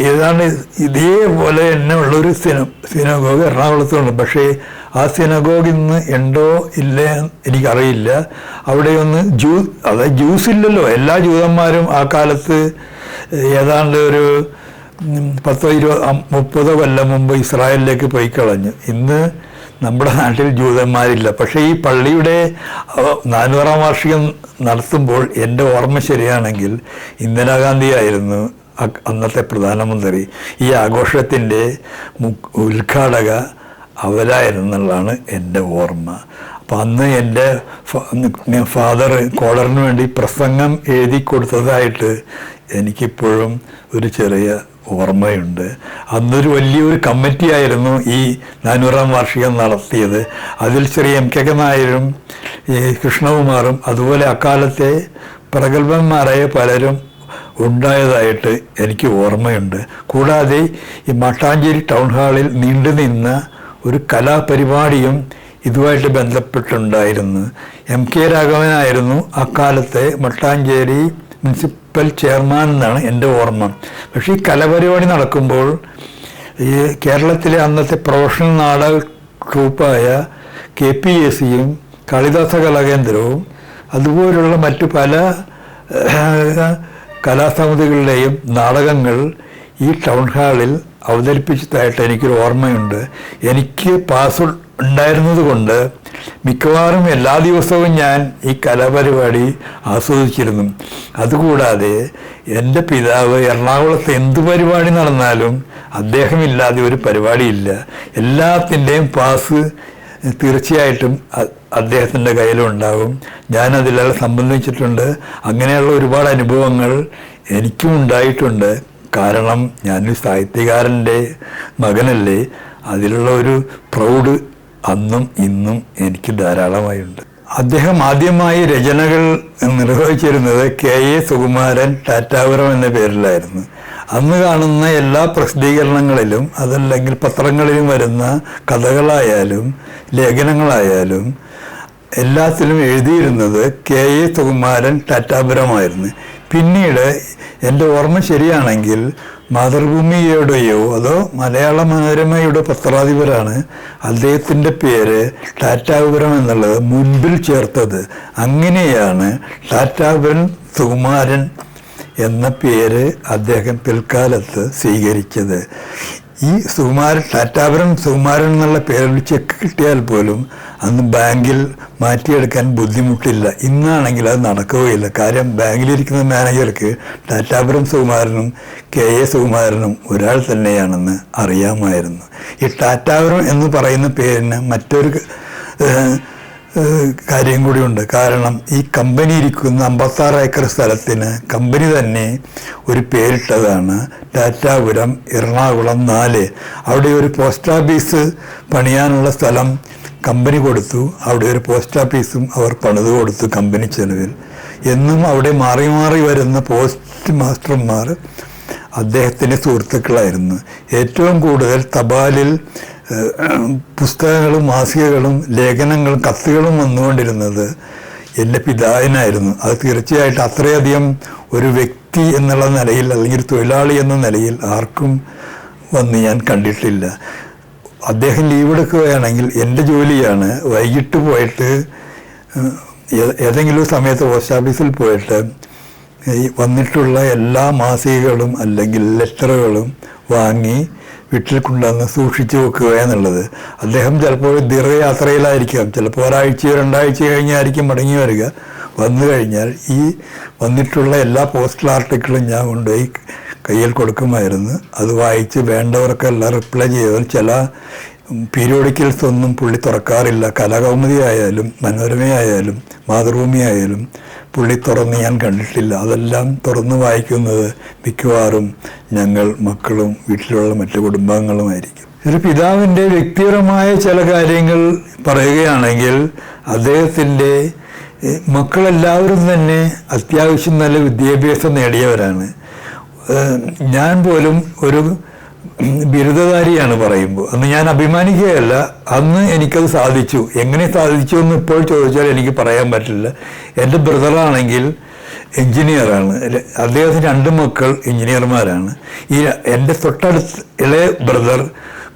ഏതാണ്ട് ഇതേപോലെ തന്നെ ഉള്ളൊരു സിനഗോഗ എറണാകുളത്തുണ്ട്. പക്ഷേ ആ സിനഗോഗ് ഇന്ന് ഉണ്ടോ ഇല്ലേ എനിക്കറിയില്ല. അവിടെയൊന്ന് അതായത് ജ്യൂസ് ഇല്ലല്ലോ. എല്ലാ ജൂതന്മാരും ആ കാലത്ത് ഏതാണ്ട് ഒരു 10-20-30 കൊല്ലം മുമ്പ് ഇസ്രായേലിലേക്ക് പോയി കളഞ്ഞു. ഇന്ന് നമ്മുടെ നാട്ടിൽ ജൂതന്മാരില്ല. പക്ഷേ ഈ പള്ളിയുടെ 400-ാം വാർഷികം നടത്തുമ്പോൾ എൻ്റെ ഓർമ്മ ശരിയാണെങ്കിൽ ഇന്ദിരാഗാന്ധി ആയിരുന്നു അന്നത്തെ പ്രധാനമന്ത്രി. ഈ ആഘോഷത്തിൻ്റെ ഉദ്ഘാടക അവരായിരുന്നുള്ളതാണ് എൻ്റെ ഓർമ്മ. അപ്പം അന്ന് എൻ്റെ ഫാദർ കോളറിന് വേണ്ടി പ്രസംഗം എഴുതി കൊടുത്തതായിട്ട് എനിക്കിപ്പോഴും ഒരു ചെറിയ ഓർമ്മയുണ്ട്. അന്നൊരു വലിയൊരു കമ്മിറ്റി ആയിരുന്നു ഈ 400-ാം വാർഷികം നടത്തിയത്. അതിൽ ശ്രീ MK നായരും ഈ കൃഷ്ണകുമാറും അതുപോലെ അക്കാലത്തെ പ്രഗത്ഭന്മാരായ പലരും ഉണ്ടായതായിട്ട് എനിക്ക് ഓർമ്മയുണ്ട്. കൂടാതെ ഈ മട്ടാഞ്ചേരി ടൗൺ ഹാളിൽ നീണ്ടുനിന്ന ഒരു കലാപരിപാടിയും ഇതുമായിട്ട് ബന്ധപ്പെട്ടുണ്ടായിരുന്നു. MK രാഘവനായിരുന്നു അക്കാലത്തെ മട്ടാഞ്ചേരി മുനിസിപ്പൽ ചെയർമാൻ എന്നാണ് എൻ്റെ ഓർമ്മ. പക്ഷേ ഈ കലാപരിപാടി നടക്കുമ്പോൾ ഈ കേരളത്തിലെ അന്നത്തെ പ്രൊഫഷണൽ നാടക ട്രൂപ്പായ KPAC-യും കാളിദാസ കലാകേന്ദ്രവും അതുപോലുള്ള മറ്റു പല കലാസമിതികളുടെയും നാടകങ്ങൾ ഈ ടൗൺ ഹാളിൽ അവതരിപ്പിച്ചതായിട്ട് എനിക്കൊരു ഓർമ്മയുണ്ട്. എനിക്ക് പാസ് ഉണ്ടായിരുന്നത് കൊണ്ട് മിക്കവാറും എല്ലാ ദിവസവും ഞാൻ ഈ കലാപരിപാടി ആസ്വദിച്ചിരുന്നു. അതുകൂടാതെ എൻ്റെ പിതാവ് എറണാകുളത്ത് എന്ത് പരിപാടി നടന്നാലും അദ്ദേഹമില്ലാതെ ഒരു പരിപാടിയില്ല. എല്ലാത്തിൻ്റെയും പാസ് തീർച്ചയായിട്ടും അദ്ദേഹത്തിൻ്റെ കയ്യിലുണ്ടാകും. ഞാനതിലെല്ലാം സംബന്ധിച്ചിട്ടുണ്ട്. അങ്ങനെയുള്ള ഒരുപാട് അനുഭവങ്ങൾ എനിക്കും ഉണ്ടായിട്ടുണ്ട്. കാരണം ഞാനൊരു സാഹിത്യകാരൻ്റെ മകനല്ലേ. അതിലുള്ള ഒരു പ്രൗഡ് അന്നും ഇന്നും എനിക്ക് ധാരാളമായുണ്ട്. അദ്ദേഹം ആദ്യമായി രചനകൾ നിർവഹിച്ചിരുന്നത് KA സുകുമാരൻ ടാറ്റാപുരം എന്ന പേരിലായിരുന്നു. അന്ന് കാണുന്ന എല്ലാ പ്രസിദ്ധീകരണങ്ങളിലും അതല്ലെങ്കിൽ പത്രങ്ങളിലും വരുന്ന കഥകളായാലും ലേഖനങ്ങളായാലും എല്ലാത്തിലും എഴുതിയിരുന്നത് KA സുകുമാരൻ ടാറ്റാപുരമായിരുന്നു. പിന്നീട് എൻ്റെ ഓർമ്മ ശരിയാണെങ്കിൽ മാതൃഭൂമിയുടെയോ അതോ മലയാള മനോരമയുടെ പത്രാധിപരാണ് അദ്ദേഹത്തിൻ്റെ പേര് ടാറ്റാപുരം എന്നുള്ളത് മുൻപിൽ ചേർത്തത്. അങ്ങനെയാണ് ടാറ്റാപുരം സുകുമാരൻ എന്ന പേര് അദ്ദേഹം പിൽക്കാലത്ത് സ്വീകരിച്ചത്. ഈ ടാറ്റാപുരം സുകുമാരൻ എന്നുള്ള പേരിൽ ചെക്ക് കിട്ടിയാൽ പോലും അന്ന് ബാങ്കിൽ മാറ്റിയെടുക്കാൻ ബുദ്ധിമുട്ടില്ല. ഇന്നാണെങ്കിൽ അത് നടക്കുകയില്ല. കാര്യം ബാങ്കിലിരിക്കുന്ന മാനേജർക്ക് ടാറ്റാപുരം സുകുമാരനും KA സുകുമാരനും ഒരാൾ തന്നെയാണെന്ന് അറിയാമായിരുന്നു. ഈ ടാറ്റാപുരം എന്ന് പറയുന്ന പേരിന് മറ്റൊരു കാര്യം കൂടിയുണ്ട്. കാരണം ഈ കമ്പനി ഇരിക്കുന്ന 56 ഏക്കർ സ്ഥലത്തിന് കമ്പനി തന്നെ ഒരു പേരിട്ടതാണ് ടാറ്റാപുരം എറണാകുളം 4. അവിടെ ഒരു പോസ്റ്റ് ഓഫീസ് പണിയാനുള്ള സ്ഥലം കമ്പനി കൊടുത്തു. അവിടെ ഒരു പോസ്റ്റ് ഓഫീസും അവർ പണിത് കൊടുത്തു കമ്പനി ചെലവിൽ. എന്നും അവിടെ മാറി മാറി വരുന്ന പോസ്റ്റ് മാസ്റ്റർമാർ അദ്ദേഹത്തിൻ്റെ സുഹൃത്തുക്കളായിരുന്നു. ഏറ്റവും കൂടുതൽ തപാലിൽ പുസ്തകങ്ങളും മാസികകളും ലേഖനങ്ങളും കത്തുകളും വന്നുകൊണ്ടിരുന്നത് എൻ്റെ പിതാവിനായിരുന്നു. അത് തീർച്ചയായിട്ടും അത്രയധികം ഒരു വ്യക്തി എന്നുള്ള നിലയിൽ അല്ലെങ്കിൽ തൊഴിലാളി എന്ന നിലയിൽ ആർക്കും വന്ന് ഞാൻ കണ്ടിട്ടില്ല. അദ്ദേഹം ലീവ് എടുക്കുകയാണെങ്കിൽ എൻ്റെ ജോലിയാണ് വൈകിട്ട് പോയിട്ട് ഏതെങ്കിലും സമയത്ത് പോസ്റ്റ് ഓഫീസിൽ പോയിട്ട് ഈ വന്നിട്ടുള്ള എല്ലാ മാസികകളും അല്ലെങ്കിൽ ലെറ്ററുകളും വാങ്ങി വീട്ടിൽ കൊണ്ടുവന്ന് സൂക്ഷിച്ചു വെക്കുക എന്നുള്ളത്. അദ്ദേഹം ചിലപ്പോൾ ദീർഘയാത്രയിലായിരിക്കാം, ചിലപ്പോൾ ഒരാഴ്ചയോ 2 ആഴ്ച കഴിഞ്ഞായിരിക്കും മടങ്ങി വരിക. വന്നു കഴിഞ്ഞാൽ ഈ വന്നിട്ടുള്ള എല്ലാ പോസ്റ്റൽ ആർട്ടിക്കിളും ഞാൻ കൊണ്ടുപോയി കയ്യിൽ കൊടുക്കുമായിരുന്നു. അത് വായിച്ച് വേണ്ടവർക്കെല്ലാം റിപ്ലൈ ചെയ്താൽ ചില പീരിയോഡിക്കൽസ് ഒന്നും പുള്ളി തുറക്കാറില്ല. കലാകൗമുദി ആയാലും മനോരമയായാലും മാതൃഭൂമി ആയാലും പുള്ളി തുറന്ന് ഞാൻ കണ്ടിട്ടില്ല. അതെല്ലാം തുറന്ന് വായിക്കുന്നത് മിക്കവാറും ഞങ്ങൾ മക്കളും വീട്ടിലുള്ള മറ്റു കുടുംബാംഗങ്ങളുമായിരിക്കും. ഒരു പിതാവിൻ്റെ വ്യക്തിപരമായ ചില കാര്യങ്ങൾ പറയുകയാണെങ്കിൽ അദ്ദേഹത്തിൻ്റെ മക്കളെല്ലാവരും തന്നെ അത്യാവശ്യം നല്ല വിദ്യാഭ്യാസം നേടിയവരാണ്. ഞാൻ പോലും ഒരു ബിരുദധാരിയാണ് പറയുമ്പോൾ. അന്ന് ഞാൻ അഭിമാനിക്കുകയല്ല, അന്ന് എനിക്കത് സാധിച്ചു. എങ്ങനെ സാധിച്ചു എന്ന് ഇപ്പോൾ ചോദിച്ചാൽ എനിക്ക് പറയാൻ പറ്റില്ല. എൻ്റെ ബ്രദറാണെങ്കിൽ എൻജിനീയറാണ്. അദ്ദേഹത്തിന് 2 മക്കൾ എൻജിനീയർമാരാണ്. എൻ്റെ തൊട്ടടുത്ത് ഇളയ ബ്രദർ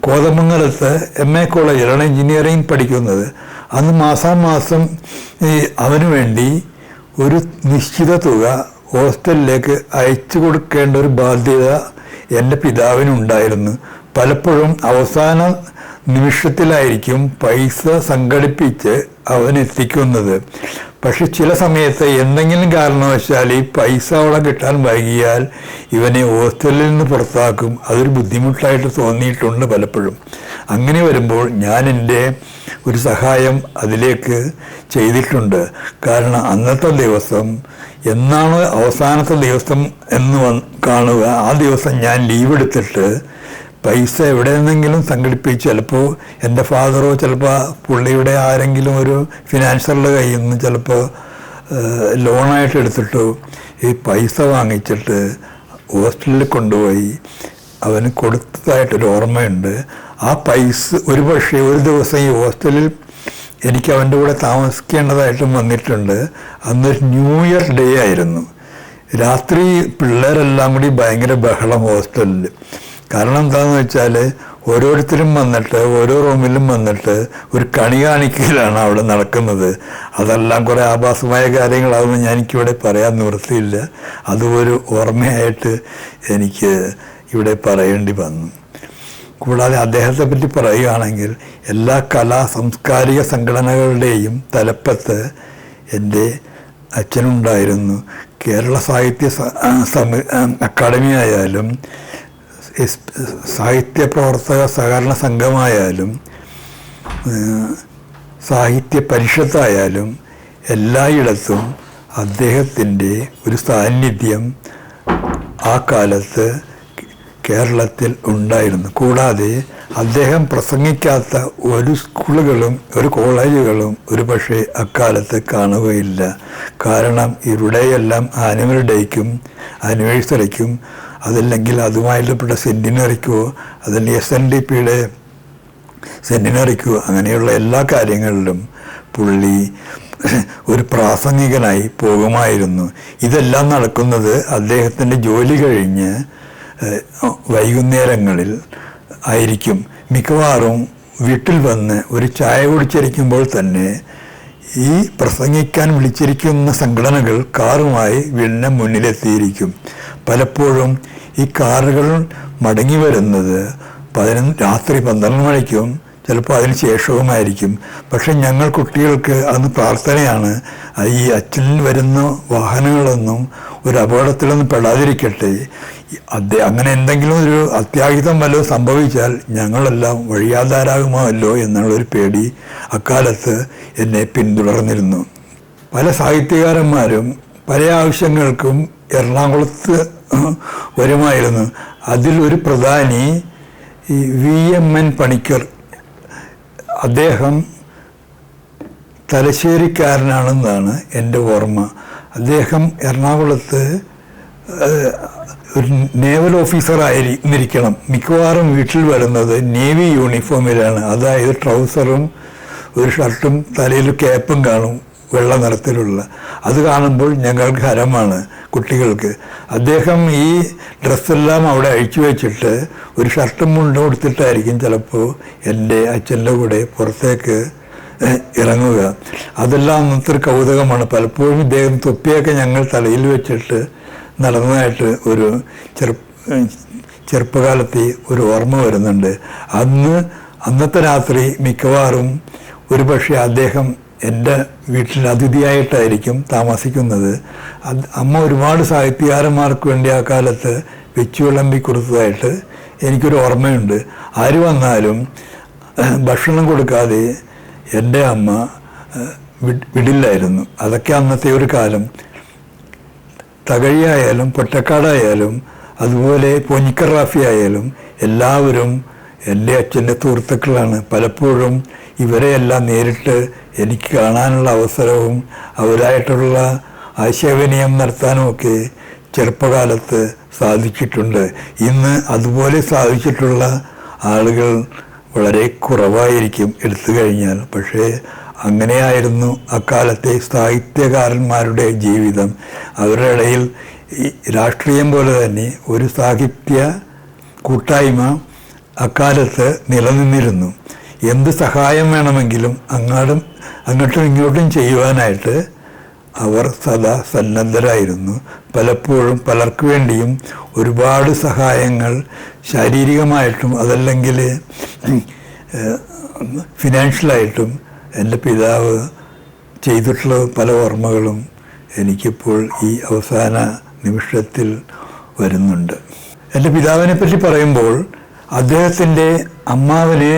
കോതമംഗലത്ത് MA കോളേജിലാണ് എൻജിനീയറിംഗ് പഠിക്കുന്നത്. അന്ന് മാസാമാസം അവന് വേണ്ടി ഒരു നിശ്ചിത തുക ഹോസ്റ്റലിലേക്ക് അയച്ചു കൊടുക്കേണ്ട ഒരു ബാധ്യത എൻ്റെ പിതാവിനുണ്ടായിരുന്നു. പലപ്പോഴും അവസാന നിമിഷത്തിലായിരിക്കും പൈസ സംഘടിപ്പിച്ച് അവൻ എത്തിക്കുന്നത്. പക്ഷെ ചില സമയത്ത് എന്തെങ്കിലും കാരണവശാൽ ഈ പൈസ അവിടെ കിട്ടാൻ വൈകിയാൽ ഇവനെ ഹോസ്റ്റലിൽ നിന്ന് പുറത്താക്കും. അതൊരു ബുദ്ധിമുട്ടായിട്ട് തോന്നിയിട്ടുണ്ട് പലപ്പോഴും. അങ്ങനെ വരുമ്പോൾ ഞാൻ എൻ്റെ ഒരു സഹായം അതിലേക്ക് ചെയ്തിട്ടുണ്ട്. കാരണം അന്നത്തെ ദിവസം എന്നാണ് അവസാനത്തെ ദിവസം എന്ന് കാണുക, ആ ദിവസം ഞാൻ ലീവ് എടുത്തിട്ട് പൈസ എവിടെ നിന്നെങ്കിലും സംഘടിപ്പിച്ച്, ചിലപ്പോൾ എൻ്റെ ഫാദറോ ചിലപ്പോൾ പുള്ളിയുടെ ആരെങ്കിലും ഒരു ഫിനാൻസറുടെ കയ്യിൽ നിന്ന് ചിലപ്പോൾ ലോണായിട്ട് എടുത്തിട്ടോ ഈ പൈസ വാങ്ങിച്ചിട്ട് ഹോസ്റ്റലിൽ കൊണ്ടുപോയി അവന് കൊടുത്തതായിട്ടൊരു ഓർമ്മയുണ്ട്. ആ പൈസ ഒരു പക്ഷേ ഒരു ദിവസം ഈ ഹോസ്റ്റലിൽ എനിക്ക് അവൻ്റെ കൂടെ താമസിക്കേണ്ടതായിട്ടും വന്നിട്ടുണ്ട്. അന്നൊരു ന്യൂ ഇയർ ഡേ ആയിരുന്നു. രാത്രി പിള്ളേരെല്ലാം കൂടി ഭയങ്കര ബഹളം ഹോസ്റ്റലിൽ. കാരണം എന്താണെന്ന് വെച്ചാൽ ഓരോരുത്തരും വന്നിട്ട് ഓരോ റൂമിലും വന്നിട്ട് ഒരു കണി കാണിക്കലാണ് അവിടെ നടക്കുന്നത്. അതെല്ലാം കുറേ ആഭാസമായ കാര്യങ്ങളാണെന്ന് എനിക്കിവിടെ പറയാൻ നിവൃത്തിയില്ല. അതൊരു ഓർമ്മയായിട്ട് എനിക്ക് ഇവിടെ പറയേണ്ടി വന്നു. കൂടാതെ അദ്ദേഹത്തെ പറ്റി പറയുകയാണെങ്കിൽ എല്ലാ കലാ സാംസ്കാരിക സംഘടനകളുടെയും തലപ്പത്ത് എൻ്റെ അച്ഛനുണ്ടായിരുന്നു. കേരള സാഹിത്യ അക്കാദമി ആയാലും സാഹിത്യ പ്രവർത്തക സഹകരണ സംഘമായാലും സാഹിത്യ പരിഷത്തായാലും എല്ലായിടത്തും അദ്ദേഹത്തിൻ്റെ ഒരു സാന്നിധ്യം ആ കാലത്ത് കേരളത്തിൽ ഉണ്ടായിരുന്നു. കൂടാതെ അദ്ദേഹം പ്രസംഗിക്കാത്ത ഒരു സ്കൂളുകളും ഒരു കോളേജുകളും ഒരു പക്ഷേ അക്കാലത്ത് കാണുകയില്ല. കാരണം ഇവിടെയെല്ലാം ആനുവൽ ഡേക്കും ആനിവേഴ്സറിക്കും അതല്ലെങ്കിൽ അതുമായി ബന്ധപ്പെട്ട സെൻറ്റിനറിക്കോ അതല്ലെങ്കിൽ SNDPയുടെ സെൻറ്റിനറിക്കോ അങ്ങനെയുള്ള എല്ലാ കാര്യങ്ങളിലും പുള്ളി ഒരു പ്രാസംഗികനായി പോകുമായിരുന്നു. ഇതെല്ലാം നടക്കുന്നത് അദ്ദേഹത്തിൻ്റെ ജോലി കഴിഞ്ഞ് വൈകുന്നേരങ്ങളിൽ ആയിരിക്കും. മിക്കവാറും വീട്ടിൽ വന്ന് ഒരു ചായ കുടിച്ചിരിക്കുമ്പോൾ തന്നെ ഈ പ്രസംഗിക്കാൻ വിളിച്ചിരിക്കുന്ന സംഘടനകൾ കാറുമായി വീടിന് മുന്നിലെത്തിയിരിക്കും. പലപ്പോഴും ഈ കാറുകൾ മടങ്ങി വരുന്നത് രാത്രി 12 മണിക്കും ചിലപ്പോൾ അതിന് ശേഷവുമായിരിക്കും. പക്ഷെ ഞങ്ങൾ കുട്ടികൾക്ക് അന്ന് പ്രാർത്ഥനയാണ്, ഈ അച്ഛനിൽ വരുന്ന വാഹനങ്ങളൊന്നും ഒരു അപകടത്തിലൊന്നും പെടാതിരിക്കട്ടെ. അങ്ങനെ എന്തെങ്കിലും ഒരു അത്യാഹിതം വല്ലതും സംഭവിച്ചാൽ ഞങ്ങളെല്ലാം വഴിയാധാരാകുമല്ലോ എന്നുള്ളൊരു പേടി അക്കാലത്ത് എന്നെ പിന്തുടർന്നിരുന്നു. പല സാഹിത്യകാരന്മാരും പല ആവശ്യങ്ങൾക്കും എറണാകുളത്ത് വരുമായിരുന്നു. അതിലൊരു പ്രധാനി ഈ VMN പണിക്കർ. അദ്ദേഹം തലശ്ശേരിക്കാരനാണെന്നാണ് എൻ്റെ ഓർമ്മ. അദ്ദേഹം എറണാകുളത്ത് ഒരു നേവൽ ഓഫീസറായിരിക്കണം. മിക്കവാറും വീട്ടിൽ വരുന്നത് നേവി യൂണിഫോമിലാണ്. അതായത് ട്രൗസറും ഒരു ഷർട്ടും തലയിൽ ക്യാപ്പും കാണും, വെള്ള നിറത്തിലുള്ള. അത് കാണുമ്പോൾ ഞങ്ങൾക്ക് ഹരമാണ് കുട്ടികൾക്ക്. അദ്ദേഹം ഈ ഡ്രസ്സെല്ലാം അവിടെ അഴിച്ചു വെച്ചിട്ട് ഒരു ഷർട്ടും മുണ്ടും കൊടുത്തിട്ടായിരിക്കും ചിലപ്പോൾ എൻ്റെ അച്ഛൻ്റെ കൂടെ പുറത്തേക്ക് ഇറങ്ങുക. അതെല്ലാം അന്നത്തെ ഒരു കൗതുകമാണ്. പലപ്പോഴും ഇദ്ദേഹം തൊപ്പിയൊക്കെ ഞങ്ങൾ തലയിൽ വെച്ചിട്ട് നടന്നതായിട്ട് ഒരു ചെറുപ്പകാലത്ത് ഒരു ഓർമ്മ വരുന്നുണ്ട്. അന്നത്തെ രാത്രി മിക്കവാറും ഒരു പക്ഷേ അദ്ദേഹം എൻ്റെ വീട്ടിൽ അതിഥിയായിട്ടായിരിക്കും താമസിക്കുന്നത്. അമ്മ ഒരുപാട് സാഹിത്യകാരന്മാർക്ക് വേണ്ടി ആ കാലത്ത് വെച്ചു വിളമ്പി കൊടുത്തതായിട്ട് എനിക്കൊരു ഓർമ്മയുണ്ട്. ആര് വന്നാലും ഭക്ഷണം കൊടുക്കാതെ എൻ്റെ അമ്മ വിടില്ലായിരുന്നു. അതൊക്കെ അന്നത്തെ ഒരു കാലം. തകഴിയായാലും പൊറ്റക്കാടായാലും അതുപോലെ പൊന്നിക്കർ റാഫി ആയാലും എല്ലാവരും എൻ്റെ അച്ഛൻ്റെ സുഹൃത്തുക്കളാണ്. പലപ്പോഴും ഇവരെയെല്ലാം നേരിട്ട് എനിക്ക് കാണാനുള്ള അവസരവും അവരായിട്ടുള്ള ആശയവിനിമയം നടത്താനുമൊക്കെ ചെറുപ്പകാലത്ത് സാധിച്ചിട്ടുണ്ട്. ഇന്ന് അതുപോലെ സാധിച്ചിട്ടുള്ള ആളുകൾ വളരെ കുറവായിരിക്കും എടുത്തു കഴിഞ്ഞാൽ. പക്ഷേ അങ്ങനെയായിരുന്നു അക്കാലത്തെ സാഹിത്യകാരന്മാരുടെ ജീവിതം. അവരുടെ ഇടയിൽ രാഷ്ട്രീയം പോലെ തന്നെ ഒരു സാഹിത്യ കൂട്ടായ്മ അക്കാലത്ത് നിലനിന്നിരുന്നു. എന്ത് സഹായം വേണമെങ്കിലും അങ്ങോട്ടും ഇങ്ങോട്ടും ചെയ്യുവാനായിട്ട് അവർ സദാ സന്നദ്ധരായിരുന്നു. പലപ്പോഴും പലർക്കു വേണ്ടിയും ഒരുപാട് സഹായങ്ങൾ ശാരീരികമായിട്ടും അതല്ലെങ്കിൽ ഫിനാൻഷ്യലായിട്ടും എൻ്റെ പിതാവ് ചെയ്തിട്ടുള്ള പല ഓർമ്മകളും എനിക്കിപ്പോൾ ഈ അവസാന നിമിഷത്തിൽ വരുന്നുണ്ട്. എൻ്റെ പിതാവിനെ പറ്റി പറയുമ്പോൾ അദ്ദേഹത്തിൻ്റെ അമ്മാവനെ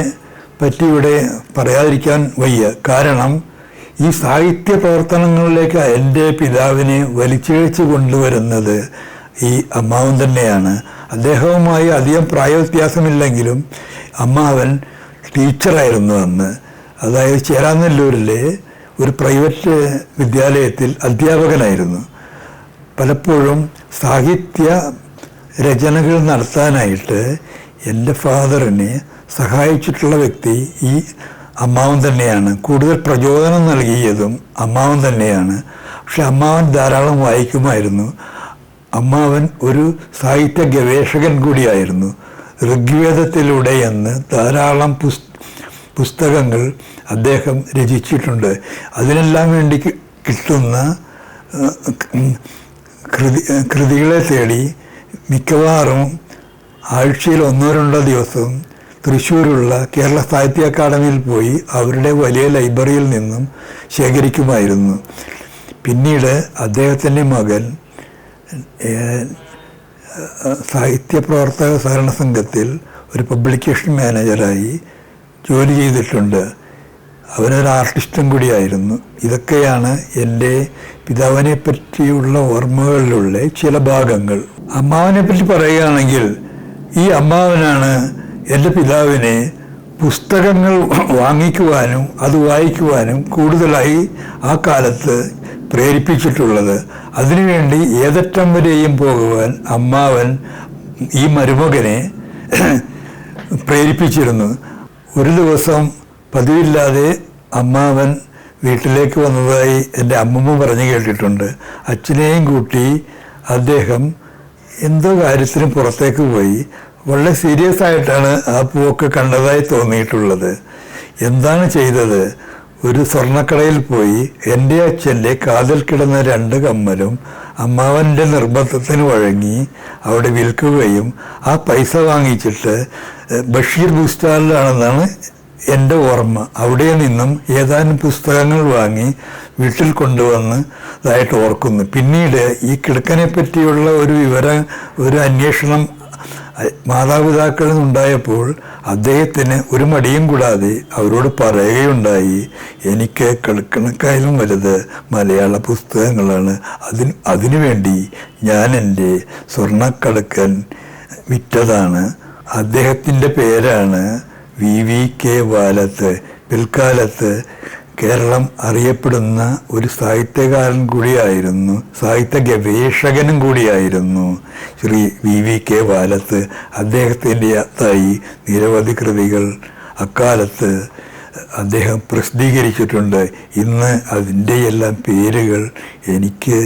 പറ്റി ഇവിടെ പറയാതിരിക്കാൻ വയ്യ. കാരണം ഈ സാഹിത്യ പ്രവർത്തനങ്ങളിലേക്ക് എൻ്റെ പിതാവിനെ വലിച്ചിഴച്ച് കൊണ്ടുവരുന്നത് ഈ അമ്മാവൻ തന്നെയാണ്. അദ്ദേഹവുമായി അധികം പ്രായവ്യത്യാസമില്ലെങ്കിലും അമ്മാവൻ ടീച്ചറായിരുന്നു അന്ന്. അതായത് ചേരാനെല്ലൂരിലെ ഒരു പ്രൈവറ്റ് വിദ്യാലയത്തിൽ അധ്യാപകനായിരുന്നു. പലപ്പോഴും സാഹിത്യ രചനകൾ നടത്താനായിട്ട് എൻ്റെ ഫാദറിനെ സഹായിച്ചിട്ടുള്ള വ്യക്തി ഈ അമ്മാവൻ തന്നെയാണ്. കൂടുതൽ പ്രചോദനം നൽകിയതും അമ്മാവൻ തന്നെയാണ്. പക്ഷെ അമ്മാവൻ ധാരാളം വായിക്കുമായിരുന്നു. അമ്മാവൻ ഒരു സാഹിത്യ ഗവേഷകൻ കൂടിയായിരുന്നു. ഋഗ്വേദത്തിലൂടെ എന്ന് ധാരാളം പുസ്തകങ്ങൾ അദ്ദേഹം രചിച്ചിട്ടുണ്ട്. അതിനെല്ലാം വേണ്ടി കിട്ടുന്ന കൃതികളെ തേടി മിക്കവാറും ആഴ്ചയിൽ 1-2 ദിവസം തൃശ്ശൂരുള്ള കേരള സാഹിത്യ അക്കാദമിയിൽ പോയി അവരുടെ വലിയ ലൈബ്രറിയിൽ നിന്നും ശേഖരിക്കുമായിരുന്നു. പിന്നീട് അദ്ദേഹത്തിൻ്റെ മകൻ സാഹിത്യ പ്രവർത്തക സഹകരണ സംഘത്തിൽ ഒരു പബ്ലിക്കേഷൻ മാനേജറായി ജോലി ചെയ്തിട്ടുണ്ട്. അവനൊരു ആർട്ടിസ്റ്റും കൂടിയായിരുന്നു. ഇതൊക്കെയാണ് എൻ്റെ പിതാവിനെ പറ്റിയുള്ള ഓർമ്മകളിലുള്ള ചില ഭാഗങ്ങൾ. അമ്മാവനെ പറ്റി പറയുകയാണെങ്കിൽ ഈ അമ്മാവനാണ് എൻ്റെ പിതാവിനെ പുസ്തകങ്ങൾ വാങ്ങിക്കുവാനും അത് വായിക്കുവാനും കൂടുതലായി ആ കാലത്ത് പ്രേരിപ്പിച്ചിട്ടുള്ളത്. അതിനുവേണ്ടി ഏതറ്റം വരെയും പോകുവാൻ അമ്മാവൻ ഈ മരുമകനെ പ്രേരിപ്പിച്ചിരുന്നു. ഒരു ദിവസം പതിവില്ലാതെ അമ്മാവൻ വീട്ടിലേക്ക് വന്നതായി എൻ്റെ അമ്മമ്മ പറഞ്ഞു കേട്ടിട്ടുണ്ട്. അച്ഛനെയും കൂട്ടി അദ്ദേഹം എന്തോ കാര്യത്തിന് പുറത്തേക്ക് പോയി. വളരെ സീരിയസ് ആയിട്ടാണ് ആ പോക്ക് കണ്ടതായി തോന്നിയിട്ടുള്ളത്. എന്താണ് ചെയ്തത്? ഒരു സ്വർണ്ണക്കടയിൽ പോയി എൻ്റെ അച്ഛൻ്റെ കാതിൽ കിടന്ന 2 കമ്മലും അമ്മാവൻ്റെ നിർബന്ധത്തിന് വഴങ്ങി അവിടെ വിൽക്കുകയും ആ പൈസ വാങ്ങിച്ചിട്ട് ബഷീർ ബുക്ക് സ്റ്റാളിലാണെന്നാണ് എൻ്റെ ഓർമ്മ. അവിടെ നിന്നും ഏതാനും പുസ്തകങ്ങൾ വാങ്ങി വീട്ടിൽ കൊണ്ടുവന്നതായിട്ട് ഓർക്കുന്നു. പിന്നീട് ഈ കിടക്കനെ പറ്റിയുള്ള ഒരു അന്വേഷണം മാതാപിതാക്കളിൽ നിന്നുണ്ടായപ്പോൾ അദ്ദേഹത്തിന് ഒരു മടിയും കൂടാതെ അവരോട് പറയുകയുണ്ടായി, എനിക്ക് കിടക്കണക്കായാലും വലുത് മലയാള പുസ്തകങ്ങളാണ്. അതിനുവേണ്ടി ഞാൻ എൻ്റെ സ്വർണ്ണക്കടക്കൻ വിറ്റതാണ്. അദ്ദേഹത്തിൻ്റെ പേരാണ് VVK വാലത്ത്. പിൽക്കാലത്ത് കേരളം അറിയപ്പെടുന്ന ഒരു സാഹിത്യകാരൻ കൂടിയായിരുന്നു, സാഹിത്യ ഗവേഷകനും കൂടിയായിരുന്നു ശ്രീ VVK വാലത്ത്. അദ്ദേഹത്തിൻ്റെതായി നിരവധി കൃതികൾ അക്കാലത്ത് അദ്ദേഹം പ്രസിദ്ധീകരിച്ചിട്ടുണ്ട്. ഇന്ന് അതിൻ്റെയെല്ലാം പേരുകൾ എനിക്ക്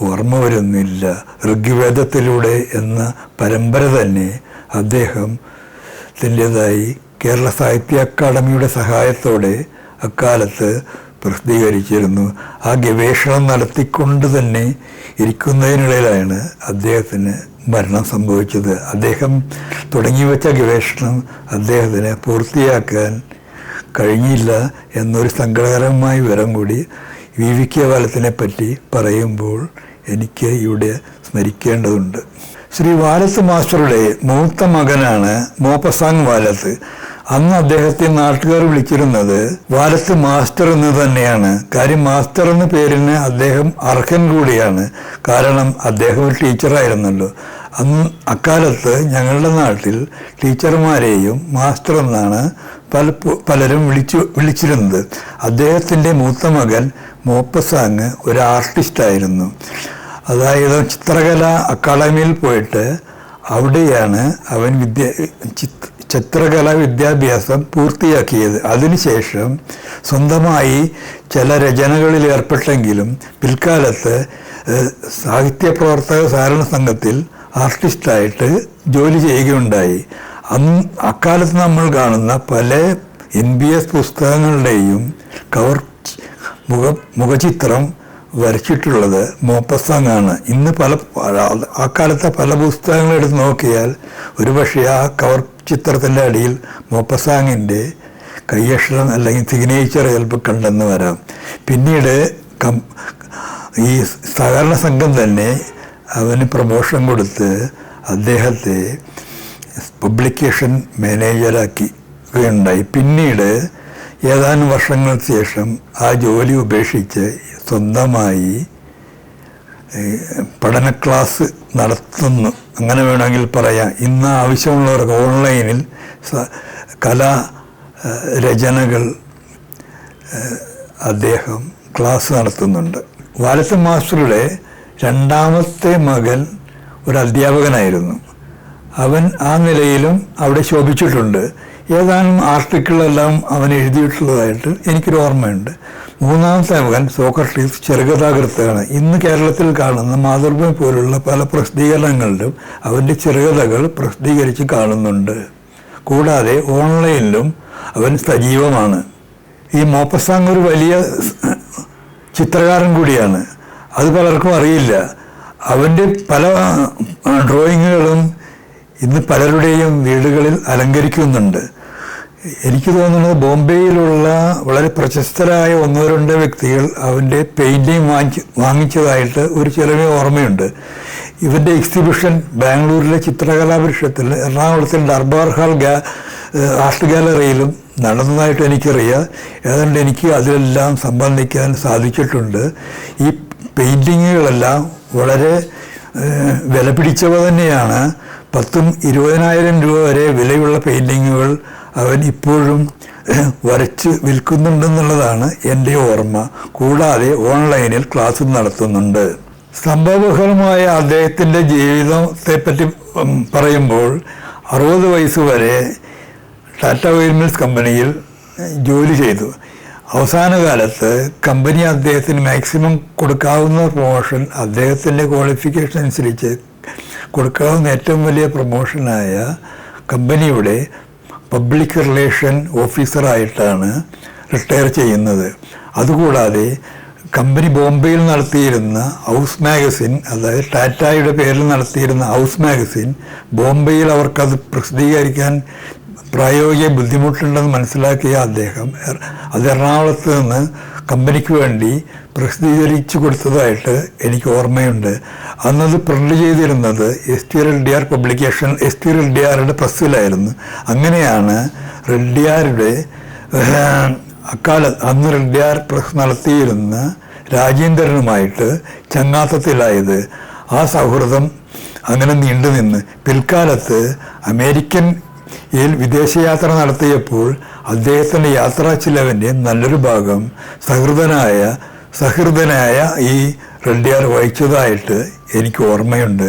ഓർമ്മ വരുന്നില്ല. ഋഗ്വേദത്തിലൂടെ എന്ന പരമ്പര തന്നെ അദ്ദേഹത്തിൻ്റെതായി കേരള സാഹിത്യ അക്കാദമിയുടെ സഹായത്തോടെ അക്കാലത്ത് പ്രസിദ്ധീകരിച്ചിരുന്നു. ആ ഗവേഷണം നടത്തിക്കൊണ്ട് തന്നെ ഇരിക്കുന്നതിനിടയിലാണ് അദ്ദേഹത്തിന് മരണം സംഭവിച്ചത്. അദ്ദേഹം തുടങ്ങിവെച്ച ഗവേഷണം അദ്ദേഹത്തിന് പൂർത്തിയാക്കാൻ കഴിഞ്ഞില്ല എന്നൊരു സങ്കടകരമായ വിവരം കൂടി VVK വാലത്തിനെ പറ്റി പറയുമ്പോൾ എനിക്ക് ഇവിടെ സ്മരിക്കേണ്ടതുണ്ട്. ശ്രീ വാലത്ത് മാസ്റ്ററുടെ മൂത്ത മകനാണ് മോപ്പസാങ് വാലത്ത്. അന്ന് അദ്ദേഹത്തെ നാട്ടുകാർ വിളിച്ചിരുന്നത് വാലത്ത് മാസ്റ്റർ എന്ന് തന്നെയാണ്. കാര്യം മാസ്റ്റർ എന്ന പേരിന് അദ്ദേഹം അർഹൻ കൂടിയാണ്. കാരണം അദ്ദേഹം ഒരു ടീച്ചറായിരുന്നല്ലോ. അക്കാലത്ത് ഞങ്ങളുടെ നാട്ടിൽ ടീച്ചർമാരെയും മാസ്റ്റർ എന്നാണ് പലരും വിളിച്ചിരുന്നത്. അദ്ദേഹത്തിൻ്റെ മൂത്ത മകൻ മോപ്പസാങ് ഒരു ആർട്ടിസ്റ്റായിരുന്നു. അതായത് ചിത്രകല അക്കാദമിയിൽ പോയിട്ട് അവിടെയാണ് അവൻ ചിത്രകലാ വിദ്യാഭ്യാസം പൂർത്തിയാക്കിയത്. അതിനുശേഷം സ്വന്തമായി ചില രചനകളിൽ ഏർപ്പെട്ടെങ്കിലും പിൽക്കാലത്ത് സാഹിത്യ പ്രവർത്തക സഹകരണ സംഘത്തിൽ ആർട്ടിസ്റ്റായിട്ട് ജോലി ചെയ്യുകയുണ്ടായി. അക്കാലത്ത് നമ്മൾ കാണുന്ന പല NBS പുസ്തകങ്ങളുടെയും കവർ മുഖചിത്രം വരച്ചിട്ടുള്ളത് മോപ്പസാങ് ആണ്. ഇന്ന് അക്കാലത്തെ പല പുസ്തകങ്ങൾ എടുത്ത് നോക്കിയാൽ ഒരുപക്ഷെ ആ കവർ ചിത്രത്തിൻ്റെ അടിയിൽ മോപ്പസാങ്ങിൻ്റെ കയ്യക്ഷരം അല്ലെങ്കിൽ സിഗ്നേച്ചർ ചിലപ്പോൾ കണ്ടെന്ന് വരാം. പിന്നീട് ഈ സഹകരണ സംഘം തന്നെ അവന് പ്രമോഷൻ കൊടുത്ത് അദ്ദേഹത്തെ പബ്ലിക്കേഷൻ മാനേജറാക്കുകയുണ്ടായി. പിന്നീട് ഏതാനും വർഷങ്ങൾക്ക് ശേഷം ആ ജോലി ഉപേക്ഷിച്ച് സ്വന്തമായി പഠന ക്ലാസ് നടത്തുന്നു, അങ്ങനെ വേണമെങ്കിൽ പറയാം. ഇന്ന് ആവശ്യമുള്ളവർക്ക് ഓൺലൈനിൽ കലാ രചനകൾ അദ്ദേഹം ക്ലാസ് നടത്തുന്നുണ്ട്. വാലത്ത് മാസ്റ്ററുടെ രണ്ടാമത്തെ മകൻ ഒരു അധ്യാപകനായിരുന്നു. അവൻ ആ നിലയിലും അവിടെ ശോഭിച്ചിട്ടുണ്ട്. ഏതാനും ആർട്ടിക്കിളെല്ലാം അവൻ എഴുതിയിട്ടുള്ളതായിട്ട് എനിക്കൊരു ഓർമ്മയുണ്ട്. മൂന്നാമത്തെ മകൻ സോക്രട്ടീസ് ചെറുകഥാകൃത്താണ്. ഇന്ന് കേരളത്തിൽ കാണുന്ന മാതൃഭൂമി പോലുള്ള പല പ്രസിദ്ധീകരണങ്ങളിലും അവൻ്റെ ചെറുകഥകൾ പ്രസിദ്ധീകരിച്ച് കാണുന്നുണ്ട്. കൂടാതെ ഓൺലൈനിലും അവൻ സജീവമാണ്. ഈ മോപ്പസാങ് ഒരു വലിയ ചിത്രകാരൻ കൂടിയാണ്. അത് പലർക്കും അറിയില്ല. അവൻ്റെ പല ഡ്രോയിങ്ങുകളും ഇന്ന് പലരുടെയും വീടുകളിൽ അലങ്കരിക്കുന്നുണ്ട്. എനിക്ക് തോന്നുന്നത് ബോംബെയിലുള്ള വളരെ പ്രശസ്തരായ 1-2 വ്യക്തികൾ അവൻ്റെ പെയിൻറ്റിങ് വാങ്ങിച്ചതായിട്ട് ഒരു ചെറിയ ഓർമ്മയുണ്ട്. ഇവൻ്റെ എക്സിബിഷൻ ബാംഗ്ലൂരിലെ ചിത്രകലാപരിഷത്തിൽ, എറണാകുളത്തിൽ ദർബാർ ഹാൾ ആർട്ട് ഗാലറിയിലും നടന്നതായിട്ട് എനിക്കറിയാം. ഏതാണ്ട് എനിക്ക് അതിലെല്ലാം സംബന്ധിക്കാൻ സാധിച്ചിട്ടുണ്ട്. ഈ പെയിൻറ്റിങ്ങുകളെല്ലാം വളരെ വില പിടിച്ചവ തന്നെയാണ്. 10,000-20,000 രൂപ വരെ വിലയുള്ള പെയിൻറ്റിങ്ങുകൾ അവൻ ഇപ്പോഴും വരച്ച് വിൽക്കുന്നുണ്ടെന്നുള്ളതാണ് എൻ്റെ ഓർമ്മ. കൂടാതെ ഓൺലൈനിൽ ക്ലാസ് നടത്തുന്നുണ്ട്. സംഭവബഹുലമായ അദ്ദേഹത്തിൻ്റെ ജീവിതത്തെപ്പറ്റി പറയുമ്പോൾ 60 വയസ്സ് വരെ ടാറ്റ ഓയിൽ മിൽസ് കമ്പനിയിൽ ജോലി ചെയ്തു. അവസാന കാലത്ത് കമ്പനി അദ്ദേഹത്തിന് മാക്സിമം കൊടുക്കാവുന്ന പ്രൊമോഷൻ, അദ്ദേഹത്തിൻ്റെ ക്വാളിഫിക്കേഷൻ അനുസരിച്ച് കൊടുക്കാവുന്ന ഏറ്റവും വലിയ പ്രൊമോഷനായ കമ്പനിയുടെ പബ്ലിക് റിലേഷൻ ഓഫീസറായിട്ടാണ് റിട്ടയർ ചെയ്യുന്നത്. അതുകൂടാതെ കമ്പനി ബോംബെയിൽ നടത്തിയിരുന്ന ഹൗസ് മാഗസിൻ, അതായത് ടാറ്റയുടെ പേരിൽ നടത്തിയിരുന്ന ഹൗസ് മാഗസിൻ, ബോംബെയിൽ അവർക്കത് പ്രസിദ്ധീകരിക്കാൻ പ്രായോഗിക ബുദ്ധിമുട്ടുണ്ടെന്ന് മനസ്സിലാക്കിയ അദ്ദേഹം അത് എറണാകുളത്ത് നിന്ന് കമ്പനിക്ക് വേണ്ടി പ്രസിദ്ധീകരിച്ചു കൊടുത്തതായിട്ട് എനിക്ക് ഓർമ്മയുണ്ട്. അന്നത് പ്രിൻ്റ് ചെയ്തിരുന്നത് എസ്.ടി. റെഡ്ഡിയാർ പബ്ലിക്കേഷൻ, എസ്.ടി. റെഡ്ഡിയാറുടെ പ്രസ്സിലായിരുന്നു. അങ്ങനെയാണ് റെഡ്ഡിയാരുടെ അന്ന് റെഡ്ഡിയാർ പ്രസ് നടത്തിയിരുന്ന രാജേന്ദ്രനുമായിട്ട് ചങ്ങാത്തത്തിലായത്. ആ സൗഹൃദം അങ്ങനെ നീണ്ടുനിന്ന് പിൽക്കാലത്ത് അമേരിക്കൻ വിദേശയാത്ര നടത്തിയപ്പോൾ അദ്ദേഹത്തിൻ്റെ യാത്രാ ചിലവിൻ്റെ നല്ലൊരു ഭാഗം സഹൃദനായ ഈ റെഡ്ഡിയാർ വഹിച്ചതായിട്ട് എനിക്ക് ഓർമ്മയുണ്ട്.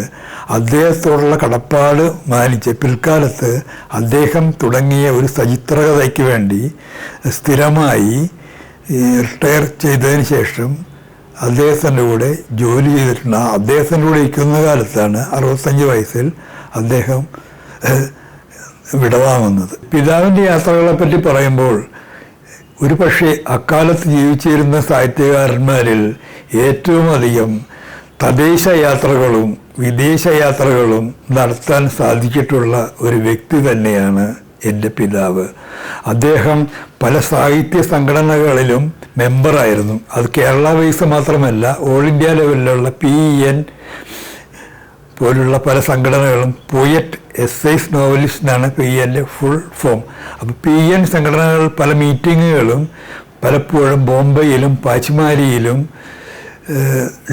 അദ്ദേഹത്തോടുള്ള കടപ്പാട് മാനിച്ച് പിൽക്കാലത്ത് അദ്ദേഹം തുടങ്ങിയ ഒരു സചിത്രകഥയ്ക്ക് വേണ്ടി സ്ഥിരമായി റിട്ടയർ ചെയ്തതിന് ശേഷം അദ്ദേഹത്തിൻ്റെ കൂടെ ജോലി ചെയ്തിട്ടുണ്ട്. അദ്ദേഹത്തിൻ്റെ കൂടെ ഇരിക്കുന്ന കാലത്താണ് 65 വയസ്സിൽ അദ്ദേഹം വിടവാങ്ങുന്നത്. പിതാവിൻ്റെ യാത്രകളെപ്പറ്റി പറയുമ്പോൾ ഒരു പക്ഷേ അക്കാലത്ത് ജീവിച്ചിരുന്ന സാഹിത്യകാരന്മാരിൽ ഏറ്റവും അധികം തദ്ദേശ യാത്രകളും വിദേശ യാത്രകളും നടത്താൻ സാധിച്ചിട്ടുള്ള ഒരു വ്യക്തി തന്നെയാണ് എൻ്റെ പിതാവ്. അദ്ദേഹം പല സാഹിത്യ സംഘടനകളിലും മെമ്പറായിരുന്നു. അത് കേരള ബേസ് മാത്രമല്ല, ഓൾ ഇന്ത്യ ലെവലിലുള്ള PEN പോലുള്ള പല സംഘടനകളും, പോയറ്റ് എസ്സൈസ് നോവലിസ്റ്റ് എന്നാണ് PENൻ്റെ ഫുൾ ഫോം. അപ്പോൾ PEN സംഘടനകൾ പല മീറ്റിങ്ങുകളും പലപ്പോഴും ബോംബെയിലും പാച്മാരിയിലും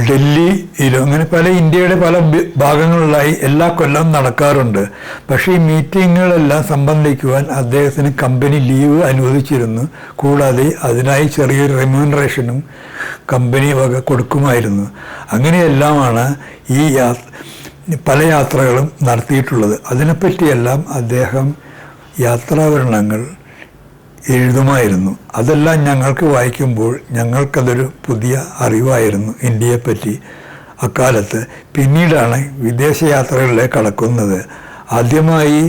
ഡൽഹിയിലും അങ്ങനെ പല ഇന്ത്യയുടെ പല ഭാഗങ്ങളിലായി എല്ലാ കൊല്ലം നടക്കാറുണ്ട്. പക്ഷേ ഈ മീറ്റിങ്ങുകളെല്ലാം സംബന്ധിക്കുവാൻ അദ്ദേഹത്തിന് കമ്പനി ലീവ് അനുവദിച്ചിരുന്നു. കൂടാതെ അതിനായി ചെറിയൊരു റെമ്യൂണറേഷനും കമ്പനി വക കൊടുക്കുമായിരുന്നു. അങ്ങനെയെല്ലാമാണ് ഈ പല യാത്രകളും നടത്തിയിട്ടുള്ളത്. അതിനെപ്പറ്റിയെല്ലാം അദ്ദേഹം യാത്രാവിവരണങ്ങൾ എഴുതുമായിരുന്നു. അതെല്ലാം ഞങ്ങൾക്ക് വായിക്കുമ്പോൾ ഞങ്ങൾക്കതൊരു പുതിയ അറിവായിരുന്നു ഇന്ത്യയെപ്പറ്റി അക്കാലത്ത്. പിന്നീടാണ് വിദേശയാത്രകളിലേക്ക് കടക്കുന്നത്. ആദ്യമായി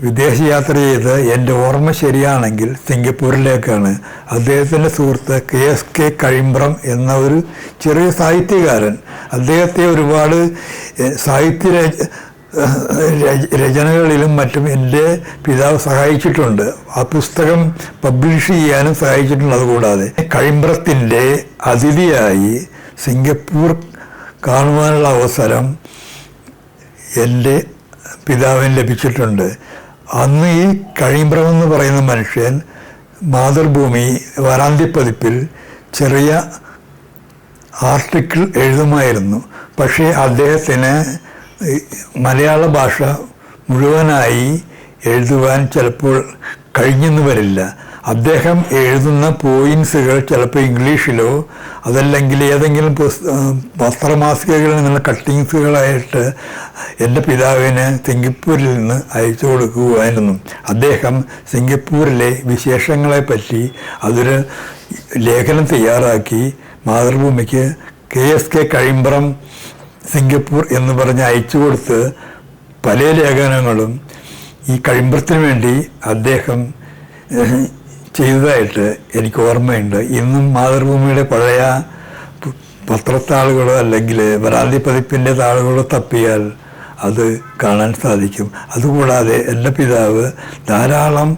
വിദേശയാത്ര ചെയ്ത് എൻ്റെ ഓർമ്മ ശരിയാണെങ്കിൽ സിംഗപ്പൂരിലേക്കാണ്. അദ്ദേഹത്തിൻ്റെ സുഹൃത്ത് KSK കഴിമ്പ്രം എന്ന ഒരു ചെറിയ സാഹിത്യകാരൻ അദ്ദേഹത്തെ ഒരുപാട് സാഹിത്യ രചനകളിലും മറ്റും എൻ്റെ പിതാവ് സഹായിച്ചിട്ടുണ്ട്. ആ പുസ്തകം പബ്ലിഷ് ചെയ്യാനും സഹായിച്ചിട്ടുണ്ട്. അതുകൂടാതെ കഴിമ്പ്രത്തിൻ്റെ അതിഥിയായി സിംഗപ്പൂർ കാണുവാനുള്ള അവസരം എൻ്റെ പിതാവിന് ലഭിച്ചിട്ടുണ്ട്. അന്ന് ഈ കഴിമ്പ്രം എന്ന് പറയുന്ന മനുഷ്യൻ മാതൃഭൂമി വാരാന്ത്യപ്പതിപ്പിൽ ചെറിയ ആർട്ടിക്കിൾ എഴുതുമായിരുന്നു. പക്ഷേ അദ്ദേഹത്തിന് മലയാള ഭാഷ മുഴുവനായി എഴുതുവാൻ ചിലപ്പോൾ കഴിഞ്ഞെന്ന് വരില്ല. അദ്ദേഹം എഴുതുന്ന പോയിൻസുകൾ ചിലപ്പോൾ ഇംഗ്ലീഷിലോ അതല്ലെങ്കിൽ ഏതെങ്കിലും പത്രമാസികകളിൽ നിന്നുള്ള കട്ടിങ്സുകളായിട്ട് എൻ്റെ പിതാവിന് സിംഗപ്പൂരിൽ നിന്ന് അയച്ചു കൊടുക്കുമായിരുന്നു. അദ്ദേഹം സിംഗപ്പൂരിലെ വിശേഷങ്ങളെപ്പറ്റി അതൊരു ലേഖനം തയ്യാറാക്കി മാതൃഭൂമിക്ക് KSK കഴിമ്പ്രം സിംഗപ്പൂർ എന്ന് പറഞ്ഞ് അയച്ചു കൊടുത്ത് പല ലേഖനങ്ങളും ഈ കഴിമ്പ്രത്തിന് വേണ്ടി അദ്ദേഹം ചെയ്തതായിട്ട് എനിക്ക് ഓർമ്മയുണ്ട്. ഇന്നും മാതൃഭൂമിയുടെ പഴയ പത്രത്താളുകളോ അല്ലെങ്കിൽ വരാന്തി പതിപ്പിൻ്റെ താളുകളോ തപ്പിയാൽ അത് കാണാൻ സാധിക്കും. അതുകൂടാതെ എൻ്റെ പിതാവ് ധാരാളം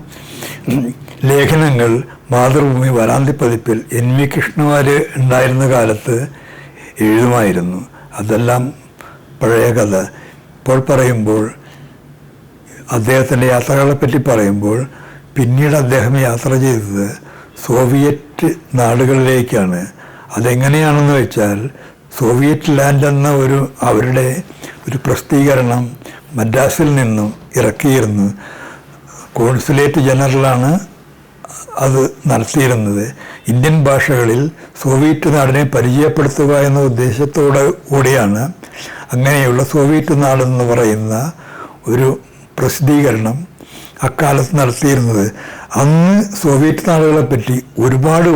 ലേഖനങ്ങൾ മാതൃഭൂമി വരാന്തി പതിപ്പിൽ NV കൃഷ്ണവാര്യർ ഉണ്ടായിരുന്ന കാലത്ത് എഴുതുമായിരുന്നു. അതെല്ലാം പഴയ കഥ. ഇപ്പോൾ പറയുമ്പോൾ അദ്ദേഹത്തിൻ്റെ യാത്രകളെപ്പറ്റി പറയുമ്പോൾ പിന്നീട് അദ്ദേഹം യാത്ര ചെയ്തത് സോവിയറ്റ് നാടുകളിലേക്കാണ്. അതെങ്ങനെയാണെന്ന് വെച്ചാൽ സോവിയറ്റ് ലാൻഡ് എന്ന അവരുടെ ഒരു പ്രസിദ്ധീകരണം മദ്രാസിൽ നിന്നും ഇറക്കിയിരുന്നു. കോൺസുലേറ്റ് ജനറലാണ് അത് നടത്തിയിരുന്നത്. ഇന്ത്യൻ ഭാഷകളിൽ സോവിയറ്റ് നാടിനെ പരിചയപ്പെടുത്തുക എന്ന ഉദ്ദേശത്തോടു കൂടിയാണ് അങ്ങനെയുള്ള സോവിയറ്റ് നാടെന്ന് പറയുന്ന ഒരു പ്രസിദ്ധീകരണം അക്കാലത്ത് നടത്തിയിരുന്നത്. അന്ന് സോവിയറ്റ് നാടുകളെപ്പറ്റി ഒരുപാട്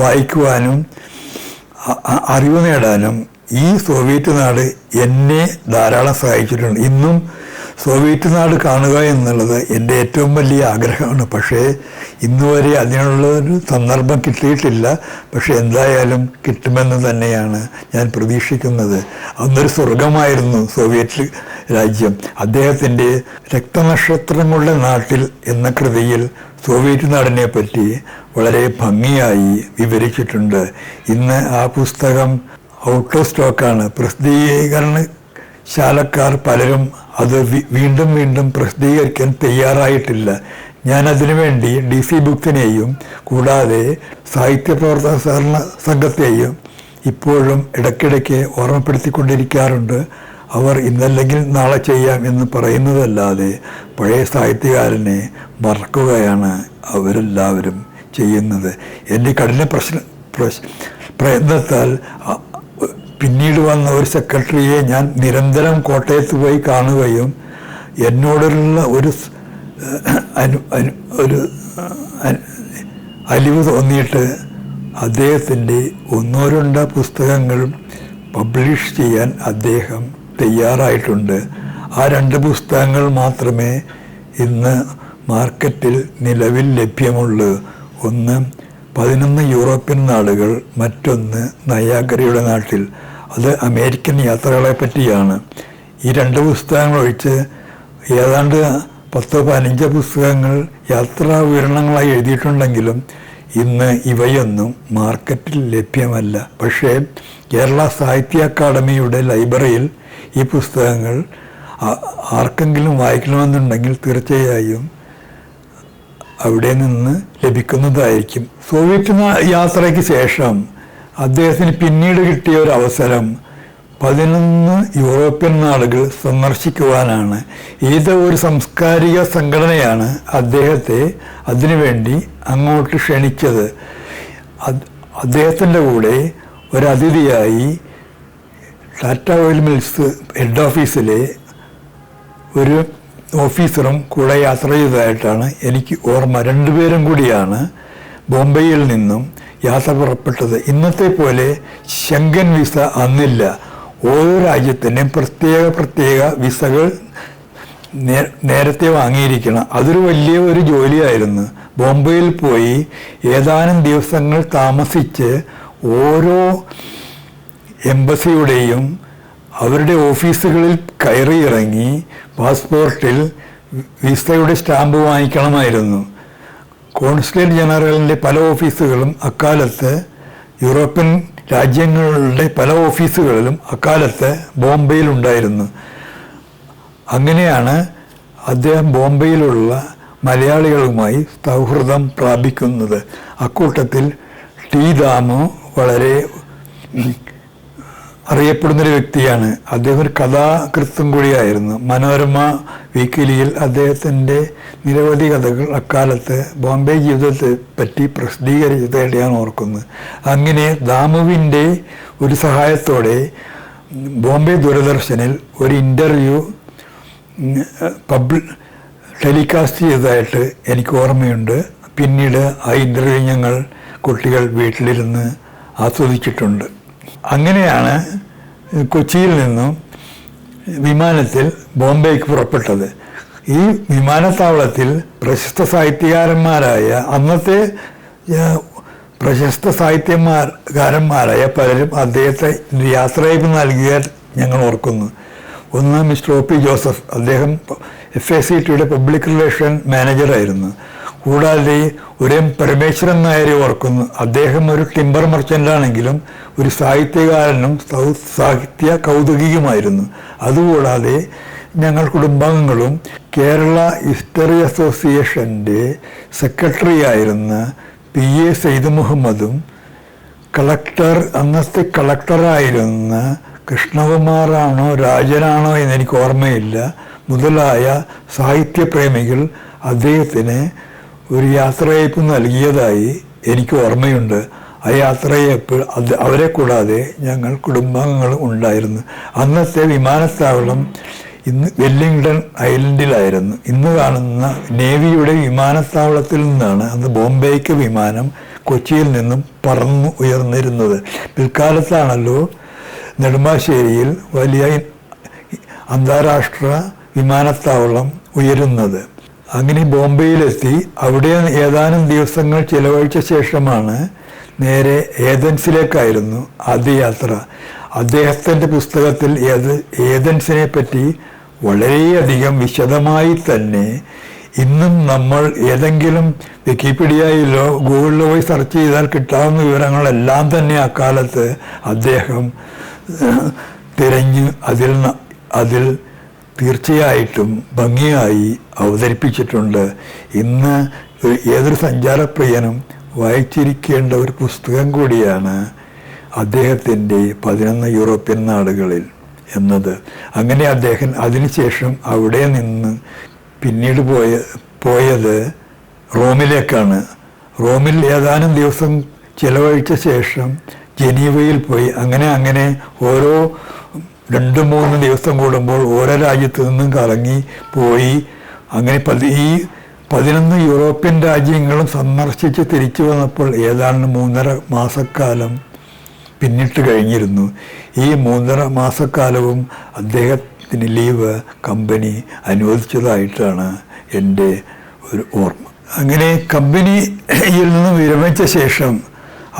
വായിക്കുവാനും അറിവ് നേടാനും ഈ സോവിയറ്റ് നാട് എന്നെ ധാരാളം സഹായിച്ചിട്ടുണ്ട്. ഇന്നും സോവിയറ്റ് നാട് കാണുക എന്നുള്ളത് എൻ്റെ ഏറ്റവും വലിയ ആഗ്രഹമാണ്. പക്ഷേ ഇന്നുവരെ അതിനുള്ളൊരു സന്ദർഭം കിട്ടിയിട്ടില്ല. പക്ഷെ എന്തായാലും കിട്ടുമെന്ന് തന്നെയാണ് ഞാൻ പ്രതീക്ഷിക്കുന്നത്. അന്നൊരു സ്വർഗമായിരുന്നു സോവിയറ്റ് രാജ്യം. അദ്ദേഹത്തിൻ്റെ രക്തനക്ഷത്രങ്ങളുടെ നാട്ടിൽ എന്ന കൃതിയിൽ സോവിയറ്റ് നാടിനെ പറ്റി വളരെ ഭംഗിയായി വിവരിച്ചിട്ടുണ്ട്. ഇന്ന് ആ പുസ്തകം ഔട്ട് ഓഫ് സ്റ്റോക്കാണ്. പ്രസിദ്ധീകരണശാലക്കാർ പലരും അത് വീണ്ടും വീണ്ടും പ്രസിദ്ധീകരിക്കാൻ തയ്യാറായിട്ടില്ല. ഞാൻ അതിനുവേണ്ടി DC ബുക്സിനെയും കൂടാതെ സാഹിത്യ പ്രവർത്തന സഹകരണ സംഘത്തെയും ഇപ്പോഴും ഇടയ്ക്കിടയ്ക്ക് ഓർമ്മപ്പെടുത്തിക്കൊണ്ടിരിക്കാറുണ്ട്. അവർ ഇന്നല്ലെങ്കിൽ നാളെ ചെയ്യാം എന്ന് പറയുന്നതല്ലാതെ പഴയ സാഹിത്യകാരനെ മറക്കുകയാണ് അവരെല്ലാവരും ചെയ്യുന്നത്. എൻ്റെ കഠിന പ്രയത്നത്താൽ പിന്നീട് വന്ന ഒരു സെക്രട്ടറിയെ ഞാൻ നിരന്തരം കോട്ടയത്ത് പോയി കാണുകയും എന്നോടുള്ള ഒരു അലിവ് തോന്നിയിട്ട് അദ്ദേഹത്തിൻ്റെ 1-2 പുസ്തകങ്ങൾ പബ്ലിഷ് ചെയ്യാൻ അദ്ദേഹം തയ്യാറായിട്ടുണ്ട്. ആ 2 പുസ്തകങ്ങൾ മാത്രമേ ഇന്ന് മാർക്കറ്റിൽ നിലവിൽ ലഭ്യമുള്ളൂ. ഒന്ന് 11 യൂറോപ്യൻ നാടുകൾ, മറ്റൊന്ന് നയാഗരയുടെ നാട്ടിൽ. അത് അമേരിക്കൻ യാത്രകളെ പറ്റിയാണ്. ഈ 2 പുസ്തകങ്ങൾ ഒഴിച്ച് ഏതാണ്ട് 10-15 പുസ്തകങ്ങൾ യാത്രാ വിവരണങ്ങളായി എഴുതിയിട്ടുണ്ടെങ്കിലും ഇന്ന് ഇവയൊന്നും മാർക്കറ്റിൽ ലഭ്യമല്ല. പക്ഷേ കേരള സാഹിത്യ അക്കാദമിയുടെ ലൈബ്രറിയിൽ ഈ പുസ്തകങ്ങൾ ആർക്കെങ്കിലും വായിക്കണമെന്നുണ്ടെങ്കിൽ തീർച്ചയായും അവിടെ നിന്ന് ലഭിക്കുന്നതായിരിക്കും. സോവിയറ്റ് യാത്രയ്ക്ക് ശേഷം അദ്ദേഹത്തിന് പിന്നീട് കിട്ടിയ ഒരു അവസരം 11 യൂറോപ്യൻ നാടുകൾ സന്ദർശിക്കുവാനാണ്. ഏതോ ഒരു സാംസ്കാരിക സംഘടനയാണ് അദ്ദേഹത്തെ അതിനുവേണ്ടി അങ്ങോട്ട് ക്ഷണിച്ചത്. അദ്ദേഹത്തിൻ്റെ കൂടെ ഒരതിഥിയായി ടാറ്റ ഓയിൽ മിൽസ് ഹെഡ് ഓഫീസിലെ ഒരു ഓഫീസറും കൂടെ യാത്ര ചെയ്തതായിട്ടാണ് എനിക്ക് ഓർമ്മ. 2 പേരും കൂടിയാണ് ബോംബെയിൽ നിന്നും യാത്ര പുറപ്പെട്ടത്. ഇന്നത്തെ പോലെ ശങ്കൻ വിസ അന്നില്ല. ഓരോ രാജ്യത്തിൻ്റെയും പ്രത്യേക വിസകൾ നേരത്തെ വാങ്ങിയിരിക്കണം. അതൊരു വലിയ ഒരു ജോലിയായിരുന്നു. ബോംബെയിൽ പോയി ഏതാനും ദിവസങ്ങൾ താമസിച്ച് ഓരോ എംബസിയുടെയും അവരുടെ ഓഫീസുകളിൽ കയറി ഇറങ്ങി പാസ്പോർട്ടിൽ വിസയുടെ സ്റ്റാമ്പ് വാങ്ങിക്കണമായിരുന്നു. കോൺസുലേറ്റ് ജനറലിൻ്റെ പല ഓഫീസുകളും അക്കാലത്ത്, യൂറോപ്യൻ രാജ്യങ്ങളുടെ പല ഓഫീസുകളിലും അക്കാലത്ത് ബോംബെയിലുണ്ടായിരുന്നു. അങ്ങനെയാണ് അദ്ദേഹം ബോംബെയിലുള്ള മലയാളികളുമായി സൗഹൃദം പ്രാപിക്കുന്നത്. അക്കൂട്ടത്തിൽ ടി ദാമു വളരെ അറിയപ്പെടുന്നൊരു വ്യക്തിയാണ്. അദ്ദേഹം ഒരു കഥാകൃത്തും കൂടിയായിരുന്നു. മനോരമ വീക്കിലിയിൽ അദ്ദേഹത്തിൻ്റെ നിരവധി കഥകൾ അക്കാലത്ത് ബോംബെ ജീവിതത്തെ പറ്റി പ്രസിദ്ധീകരിച്ചതായിട്ട് ഞാൻ ഓർക്കുന്നു. അങ്ങനെ ദാമുവിൻ്റെ ഒരു സഹായത്തോടെ ബോംബെ ദൂരദർശനിൽ ഒരു ഇൻ്റർവ്യൂ ടെലികാസ്റ്റ് ചെയ്തതായിട്ട് എനിക്ക് ഓർമ്മയുണ്ട്. പിന്നീട് ആ ഇൻ്റർവ്യൂ ഞങ്ങൾ കുട്ടികൾ വീട്ടിലിരുന്ന് ആസ്വദിച്ചിട്ടുണ്ട്. അങ്ങനെയാണ് കൊച്ചിയിൽ നിന്നും വിമാനത്തിൽ ബോംബെക്ക് പുറപ്പെട്ടത്. ഈ വിമാനത്താവളത്തിൽ പ്രശസ്ത സാഹിത്യകാരന്മാരായ അന്നത്തെ പ്രശസ്ത സാഹിത്യകാരന്മാരായ പലരും അദ്ദേഹത്തെ യാത്രയയപ്പ് നൽകിയ ഞങ്ങൾ ഓർക്കുന്നു. ഒന്ന് മിസ്റ്റർ ഒ പി ജോസഫ്, അദ്ദേഹം FACTയുടെ പബ്ലിക് റിലേഷൻ മാനേജറായിരുന്നു. കൂടാതെ ഒരു എം പരമേശ്വരൻ നായരെ ഓർക്കുന്നു. അദ്ദേഹം ഒരു ടിമ്പർ മർച്ചൻ്റാണെങ്കിലും ഒരു സാഹിത്യകാരനും സാഹിത്യ കൗതുകിയുമായിരുന്നു. അതുകൂടാതെ ഞങ്ങൾ കുടുംബാംഗങ്ങളും കേരള ഹിസ്റ്ററി അസോസിയേഷൻ്റെ സെക്രട്ടറി ആയിരുന്ന PA സയ്യിദ് മുഹമ്മദും അന്നത്തെ കളക്ടറായിരുന്ന കൃഷ്ണകുമാറാണോ രാജനാണോ എന്നെനിക്ക് ഓർമ്മയില്ല, മുതലായ സാഹിത്യപ്രേമികൾ അദ്ദേഹത്തിന് ഒരു യാത്രയയപ്പ് നൽകിയതായി എനിക്ക് ഓർമ്മയുണ്ട്. ആ യാത്രയയപ്പ് അവരെ കൂടാതെ ഞങ്ങൾ കുടുംബാംഗങ്ങളും ഉണ്ടായിരുന്നു. അന്നത്തെ വിമാനത്താവളം ഇന്ന് വെല്ലിംഗ്ടൺ ഐലൻഡിലായിരുന്നു. ഇന്ന് കാണുന്ന നേവിയുടെ വിമാനത്താവളത്തിൽ നിന്നാണ് അന്ന് ബോംബെക്ക് വിമാനം കൊച്ചിയിൽ നിന്നും പറന്നു ഉയർന്നിരുന്നത്. പിൽക്കാലത്താണല്ലോ നെടുമ്പാശ്ശേരിയിൽ വലിയ അന്താരാഷ്ട്ര വിമാനത്താവളം ഉയരുന്നത്. അങ്ങനെ ബോംബെയിലെത്തി അവിടെ ഏതാനും ദിവസങ്ങൾ ചിലവഴിച്ച ശേഷമാണ് നേരെ ഏതൻസിലേക്കായിരുന്നു ആദ്യ യാത്ര. അദ്ദേഹത്തിൻ്റെ പുസ്തകത്തിൽ ഏതൻസിനെ പറ്റി വളരെയധികം വിശദമായി തന്നെ ഇന്നും നമ്മൾ ഏതെങ്കിലും വിക്കിപീഡിയയിലോ ഗൂഗിളിലോ പോയി സെർച്ച് ചെയ്താൽ കിട്ടാവുന്ന വിവരങ്ങളെല്ലാം തന്നെ അക്കാലത്ത് അദ്ദേഹം തിരഞ്ഞ് അതിൽ തീർച്ചയായിട്ടും ഭംഗിയായി അവതരിപ്പിച്ചിട്ടുണ്ട്. ഇന്ന് ഏതൊരു സഞ്ചാരപ്രിയനും വായിച്ചിരിക്കേണ്ട ഒരു പുസ്തകം കൂടിയാണ് അദ്ദേഹത്തിൻ്റെ 11 യൂറോപ്യൻ നാടുകളിൽ എന്നത്. അങ്ങനെ അദ്ദേഹം അതിനുശേഷം അവിടെ നിന്ന് പിന്നീട് പോയത് റോമിലേക്കാണ്. റോമിൽ ഏതാനും ദിവസം ചിലവഴിച്ച ശേഷം ജനീവയിൽ പോയി. അങ്ങനെ ഓരോ 2-3 ദിവസം കൂടുമ്പോൾ ഓരോ രാജ്യത്തു നിന്നും കറങ്ങി പോയി. അങ്ങനെ ഈ 11 യൂറോപ്യൻ രാജ്യങ്ങളും സന്ദർശിച്ച് തിരിച്ചു വന്നപ്പോൾ ഏതാണ്ട് 3.5 മാസക്കാലം പിന്നിട്ട് കഴിഞ്ഞിരുന്നു. ഈ 3.5 മാസക്കാലവും അദ്ദേഹത്തിന് ലീവ് കമ്പനി അനുവദിച്ചതായിട്ടാണ് എൻ്റെ ഒരു ഓർമ്മ. അങ്ങനെ കമ്പനിയിൽ നിന്ന് വിരമിച്ച ശേഷം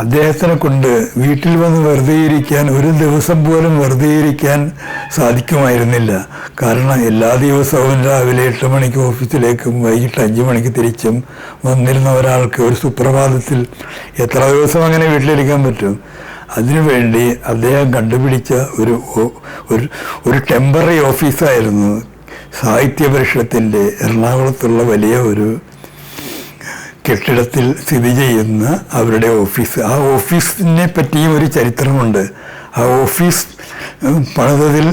അദ്ദേഹത്തിനെ കൊണ്ട് വീട്ടിൽ വന്ന് വെറുതെ ഇരിക്കാൻ, ഒരു ദിവസം പോലും വെറുതെ ഇരിക്കാൻ സാധിക്കുമായിരുന്നില്ല. കാരണം എല്ലാ ദിവസവും രാവിലെ 8 മണിക്ക് ഓഫീസിലേക്കും വൈകിട്ട് 5 മണിക്ക് തിരിച്ചും വന്നിരുന്ന ഒരാൾക്ക് ഒരു സുപ്രഭാതത്തിൽ എത്ര ദിവസം അങ്ങനെ വീട്ടിലിരിക്കാൻ പറ്റും? അതിനുവേണ്ടി അദ്ദേഹം കണ്ടുപിടിച്ച ഒരു ടെമ്പററി ഓഫീസായിരുന്നു സാഹിത്യ പരിഷത്തിൻ്റെ എറണാകുളത്തുള്ള വലിയ ഒരു കെട്ടിടത്തിൽ സ്ഥിതി ചെയ്യുന്ന അവരുടെ ഓഫീസ്. ആ ഓഫീസിനെ പറ്റിയും ഒരു ചരിത്രമുണ്ട്. ആ ഓഫീസ് പണിതതിൽ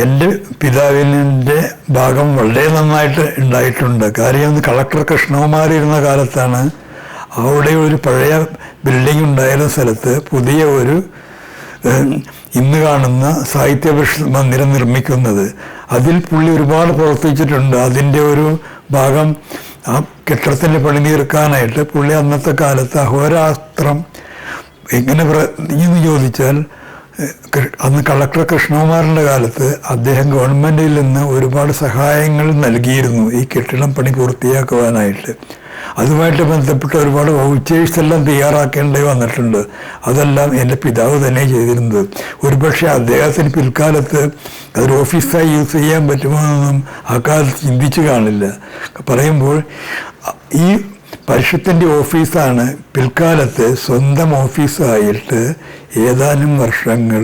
എൻ്റെ പിതാവിൻ്റെ ഭാഗം വളരെ നന്നായിട്ട് ഉണ്ടായിട്ടുണ്ട്. കാര്യം കളക്ടർ കൃഷ്ണകുമാർ ഇരുന്ന കാലത്താണ് അവിടെ ഒരു പഴയ ബിൽഡിംഗ് ഉണ്ടായിരുന്ന സ്ഥലത്ത് പുതിയ ഒരു ഇന്ന് കാണുന്ന സാഹിത്യ പരിഷത്ത് മന്ദിരം നിർമ്മിക്കുന്നത്. അതിൽ പുള്ളി ഒരുപാട് പ്രവർത്തിച്ചിട്ടുണ്ട്. അതിൻ്റെ ഒരു ഭാഗം ആ കെട്ടിടത്തിൻ്റെ പണി തീർക്കാനായിട്ട് പുള്ളി അന്നത്തെ കാലത്ത് അഹോരാത്രം എങ്ങനെ പ്രവർത്തിച്ചെന്ന് ചോദിച്ചാൽ, അന്ന് കളക്ടർ കൃഷ്ണകുമാറിൻ്റെ കാലത്ത് അദ്ദേഹം ഗവൺമെൻറ്റിൽ നിന്ന് ഒരുപാട് സഹായങ്ങൾ നൽകിയിരുന്നു ഈ കെട്ടിടം പണി പൂർത്തിയാക്കുവാനായിട്ട്. അതുമായിട്ട് ബന്ധപ്പെട്ട ഒരുപാട് വൗച്ചേഴ്സ് എല്ലാം തയ്യാറാക്കേണ്ടി വന്നിട്ടുണ്ട്. അതെല്ലാം എൻ്റെ പിതാവ് തന്നെ ചെയ്തിരുന്നത്. ഒരുപക്ഷെ അദ്ദേഹത്തിന് പിൽക്കാലത്ത് അതൊരു ഓഫീസായി യൂസ് ചെയ്യാൻ പറ്റുമോ എന്നൊന്നും ആ കാലത്ത് ചിന്തിച്ചു കാണില്ല. പറയുമ്പോൾ ഈ പരിഷത്തിൻ്റെ ഓഫീസാണ് പിൽക്കാലത്ത് സ്വന്തം ഓഫീസായിട്ട് ഏതാനും വർഷങ്ങൾ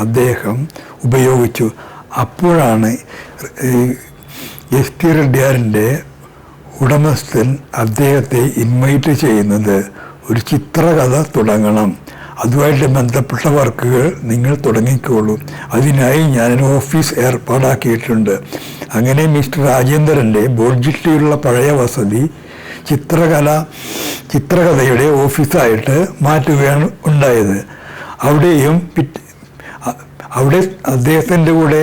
അദ്ദേഹം ഉപയോഗിച്ചു. അപ്പോഴാണ് എസ് ടി റെഡ്ഡിയാറിൻ്റെ ഉടമസ്ഥൻ അദ്ദേഹത്തെ ഇൻവൈറ്റ് ചെയ്യുന്നത്, ഒരു ചിത്രകഥ തുടങ്ങണം, അതുമായിട്ട് ബന്ധപ്പെട്ട വർക്കുകൾ നിങ്ങൾ തുടങ്ങിക്കോളൂ, അതിനായി ഞാനൊരു ഓഫീസ് ഏർപ്പാടാക്കിയിട്ടുണ്ട്. അങ്ങനെ മിസ്റ്റർ രാജേന്ദ്രൻ്റെ ബോഡ്ജിറ്റിലുള്ള പഴയ വസതി ചിത്രകഥയുടെ ഓഫീസായിട്ട് മാറ്റുകയാണ് ഉണ്ടായത്. അവിടെ അദ്ദേഹത്തിൻ്റെ കൂടെ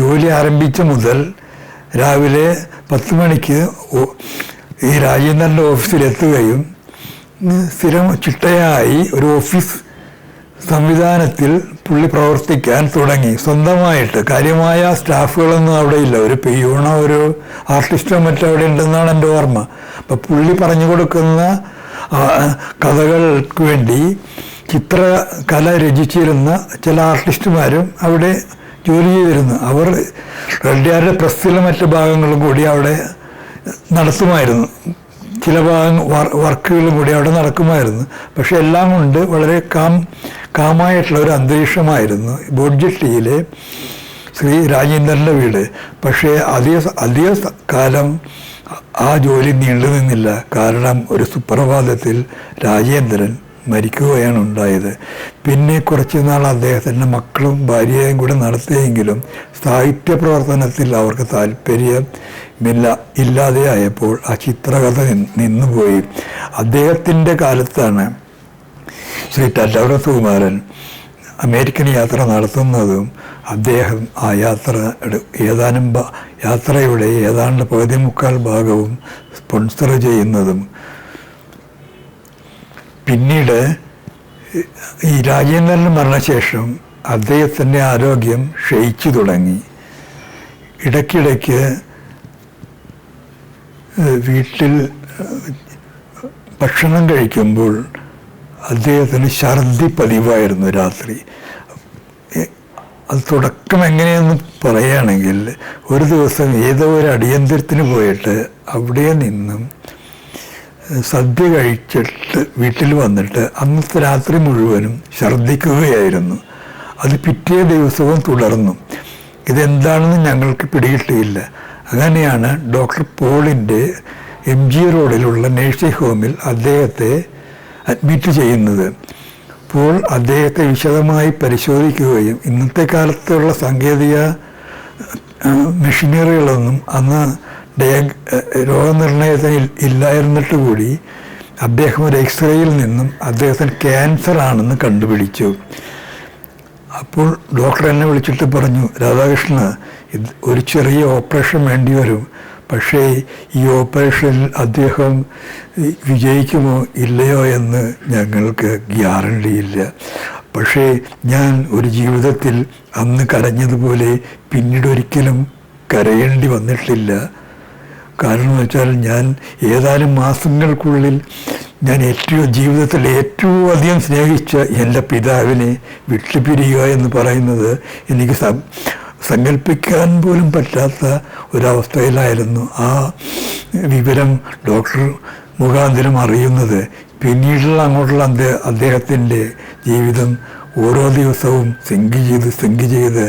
ജോലി ആരംഭിച്ച മുതൽ രാവിലെ 10 മണിക്ക് ഈ രാജേന്ദ്രൻ്റെ ഓഫീസിലെത്തുകയും സ്ഥിരം ചിട്ടയായി ഒരു ഓഫീസ് സംവിധാനത്തിൽ പുള്ളി പ്രവർത്തിക്കാൻ തുടങ്ങി. സ്വന്തമായിട്ട് കാര്യമായ സ്റ്റാഫുകളൊന്നും അവിടെ ഇല്ല. ഒരു പിയൂണോ ഒരു ആർട്ടിസ്റ്റോ മറ്റോ അവിടെ ഉണ്ടെന്നാണ് എൻ്റെ ഓർമ്മ. അപ്പം പുള്ളി പറഞ്ഞു കൊടുക്കുന്ന കഥകൾക്ക് വേണ്ടി ചിത്രകല രചിച്ചിരുന്ന ചില ആർട്ടിസ്റ്റുമാരും അവിടെ ജോലി ചെയ്തിരുന്നു. അവർ റെഡ്ഡിയാരുടെ പ്രസ്സിലെ മറ്റ് ഭാഗങ്ങളും കൂടി അവിടെ നടത്തുമായിരുന്നു. ചില വർക്കുകളും കൂടി അവിടെ നടക്കുമായിരുന്നു. പക്ഷെ എല്ലാം കൊണ്ട് വളരെ കാമായിട്ടുള്ള ഒരു അന്തരീക്ഷമായിരുന്നു ബോഡ്ജിറ്റിയിലെ ശ്രീ രാജേന്ദ്രൻ്റെ വീട്. പക്ഷേ അധിക കാലം ആ ജോലി നീണ്ടു നിന്നില്ല. കാരണം ഒരു സുപ്രഭാതത്തിൽ രാജേന്ദ്രൻ മരിക്കുകയാണ് ഉണ്ടായത്. പിന്നെ കുറച്ച് നാൾ അദ്ദേഹത്തിൻ്റെ മക്കളും ഭാര്യയും കൂടെ നടത്തിയെങ്കിലും സാഹിത്യ പ്രവർത്തനത്തിൽ അവർക്ക് ഇല്ലാതെയായപ്പോൾ ആ ചിത്രകഥ നിന്നുപോയി. അദ്ദേഹത്തിൻ്റെ കാലത്താണ് ശ്രീ ടല്ലൗറ സുകുമാരൻ അമേരിക്കൻ യാത്ര നടത്തുന്നതും അദ്ദേഹം ആ യാത്രയുടെ ഏതാണ്ട് 1/4 ഭാഗവും സ്പോൺസർ ചെയ്യുന്നതും. പിന്നീട് ഈ രാജേന്ദ്രൻ്റെ മരണശേഷം അദ്ദേഹത്തിൻ്റെ ആരോഗ്യം ക്ഷയിച്ചു തുടങ്ങി. ഇടയ്ക്കിടയ്ക്ക് വീട്ടിൽ ഭക്ഷണം കഴിക്കുമ്പോൾ അദ്ദേഹത്തിന് ഛർദി പതിവായിരുന്നു രാത്രി. അത് തുടക്കം എങ്ങനെയെന്ന് പറയുകയാണെങ്കിൽ, ഒരു ദിവസം ഏതോ ഒരു അടിയന്തരത്തിന് പോയിട്ട് അവിടെ നിന്നും സദ്യ കഴിച്ചിട്ട് വീട്ടിൽ വന്നിട്ട് അന്നത്തെ രാത്രി മുഴുവനും ഛർദ്ദിക്കുകയായിരുന്നു. അത് പിറ്റേ ദിവസവും തുടർന്നു. ഇതെന്താണെന്ന് ഞങ്ങൾക്ക് പിടികിട്ടിയില്ല. അങ്ങനെയാണ് ഡോക്ടർ പോളിൻ്റെ MG റോഡിലുള്ള നേഴ്സിംഗ് ഹോമിൽ അദ്ദേഹത്തെ അഡ്മിറ്റ് ചെയ്യുന്നത്. പോൾ അദ്ദേഹത്തെ വിശദമായി പരിശോധിക്കുകയും ഇന്നത്തെ കാലത്തുള്ള സാങ്കേതിക മെഷീനറികളൊന്നും അന്ന് രോഗനിർണയത്തിന് ഇല്ലായിരുന്നിട്ട് കൂടി അദ്ദേഹം ഒരു എക്സ്റേയിൽ നിന്നും അദ്ദേഹത്തിന് ക്യാൻസർ ആണെന്ന് കണ്ടുപിടിച്ചു. അപ്പോൾ ഡോക്ടർ എന്നെ വിളിച്ചിട്ട് പറഞ്ഞു, രാധാകൃഷ്ണ, ഒരു ചെറിയ ഓപ്പറേഷൻ വേണ്ടി വരും. പക്ഷേ ഈ ഓപ്പറേഷനിൽ അദ്ദേഹം വിജയിക്കുമോ ഇല്ലയോ എന്ന് ഞങ്ങൾക്ക് ഗ്യാരണ്ടിയില്ല. പക്ഷേ ഞാൻ ഒരു ജീവിതത്തിൽ അന്ന് കരഞ്ഞതുപോലെ പിന്നീട് ഒരിക്കലും കരയേണ്ടി വന്നിട്ടില്ല. കാരണം എന്ന് വെച്ചാൽ ഞാൻ ഏതാനും മാസങ്ങൾക്കുള്ളിൽ ഞാൻ ജീവിതത്തിൽ ഏറ്റവും അധികം സ്നേഹിച്ച എൻ്റെ പിതാവിനെ വിട്ടുപിരിയുക എന്ന് പറയുന്നത് എനിക്ക് സങ്കല്പിക്കാൻ പോലും പറ്റാത്ത ഒരവസ്ഥയിലായിരുന്നു. ആ വിവരം ഡോക്ടർ മുഖാന്തരം അറിയുന്നത്. പിന്നീടുള്ള അങ്ങോട്ടുള്ള അദ്ദേഹത്തിൻ്റെ ജീവിതം ഓരോ ദിവസവും സിങ്ക് ചെയ്ത്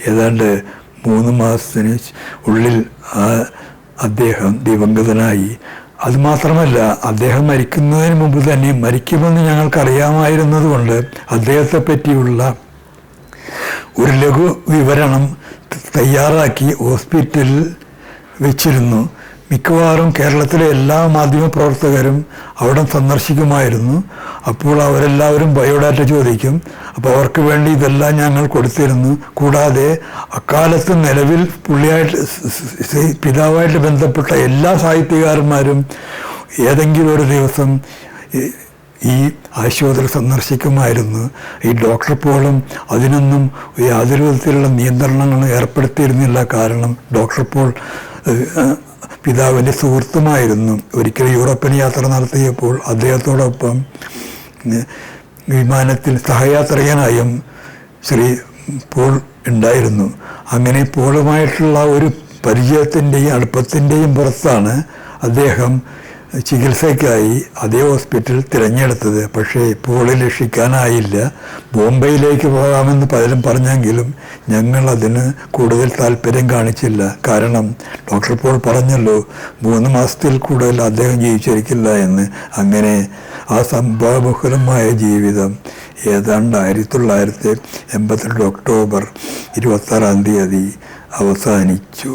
ഏതാണ്ട് 3 മാസത്തിന് ഉള്ളിൽ അദ്ദേഹം ദിവംഗതനായി. അതുമാത്രമല്ല, അദ്ദേഹം മരിക്കുന്നതിന് മുമ്പ് തന്നെ മരിക്കുമെന്ന് ഞങ്ങൾക്കറിയാമായിരുന്നത് കൊണ്ട് അദ്ദേഹത്തെ പറ്റിയുള്ള ഒരു ലഘു വിവരണം തയ്യാറാക്കി ഹോസ്പിറ്റലിൽ വെച്ചിരുന്നു. മിക്കവാറും കേരളത്തിലെ എല്ലാ മാധ്യമപ്രവർത്തകരും അവിടെ സന്ദർശിക്കുമായിരുന്നു. അപ്പോൾ അവരെല്ലാവരും ബയോഡാറ്റ ചോദിക്കും. അപ്പോൾ അവർക്ക് വേണ്ടി ഇതെല്ലാം ഞങ്ങൾ കൊടുത്തിരുന്നു. കൂടാതെ അക്കാലത്ത് നിലവിൽ പിതാവായിട്ട് ബന്ധപ്പെട്ട എല്ലാ സാഹിത്യകാരന്മാരും ഏതെങ്കിലും ഒരു ദിവസം ഈ ആശുപത്രി സന്ദർശിക്കുമായിരുന്നു. ഈ ഡോക്ടർ പോളും അതിനൊന്നും യാതൊരു വിധത്തിലുള്ള നിയന്ത്രണങ്ങളും ഏർപ്പെടുത്തിയിരുന്നില്ല. കാരണം ഡോക്ടർ പോൾ പിതാവിൻ്റെ സുഹൃത്തുമായിരുന്നു. ഒരിക്കൽ യൂറോപ്യൻ യാത്ര നടത്തിയപ്പോൾ അദ്ദേഹത്തോടൊപ്പം വിമാനത്തിൽ സഹയാത്രികനായും ശ്രീ പോൾ ഉണ്ടായിരുന്നു. അങ്ങനെ പോളുമായിട്ടുള്ള ഒരു പരിചയത്തിൻ്റെയും അടുപ്പത്തിൻ്റെയും പുറത്താണ് അദ്ദേഹം ചികിത്സയ്ക്കായി അതേ ഹോസ്പിറ്റൽ തിരഞ്ഞെടുത്തത്. പക്ഷേ പോളെ രക്ഷിക്കാനായില്ല. ബോംബെയിലേക്ക് പോകാമെന്ന് പലരും പറഞ്ഞെങ്കിലും ഞങ്ങളതിന് കൂടുതൽ താല്പര്യം കാണിച്ചില്ല. കാരണം ഡോക്ടർ പോൾ പറഞ്ഞല്ലോ 3 മാസത്തിൽ കൂടുതൽ അദ്ദേഹം ജീവിച്ചിരിക്കില്ല എന്ന്. അങ്ങനെ ആ സംഭവബഹുലമായ ജീവിതം ഏതാണ്ട് 1982 ഒക്ടോബർ 26 അവസാനിച്ചു.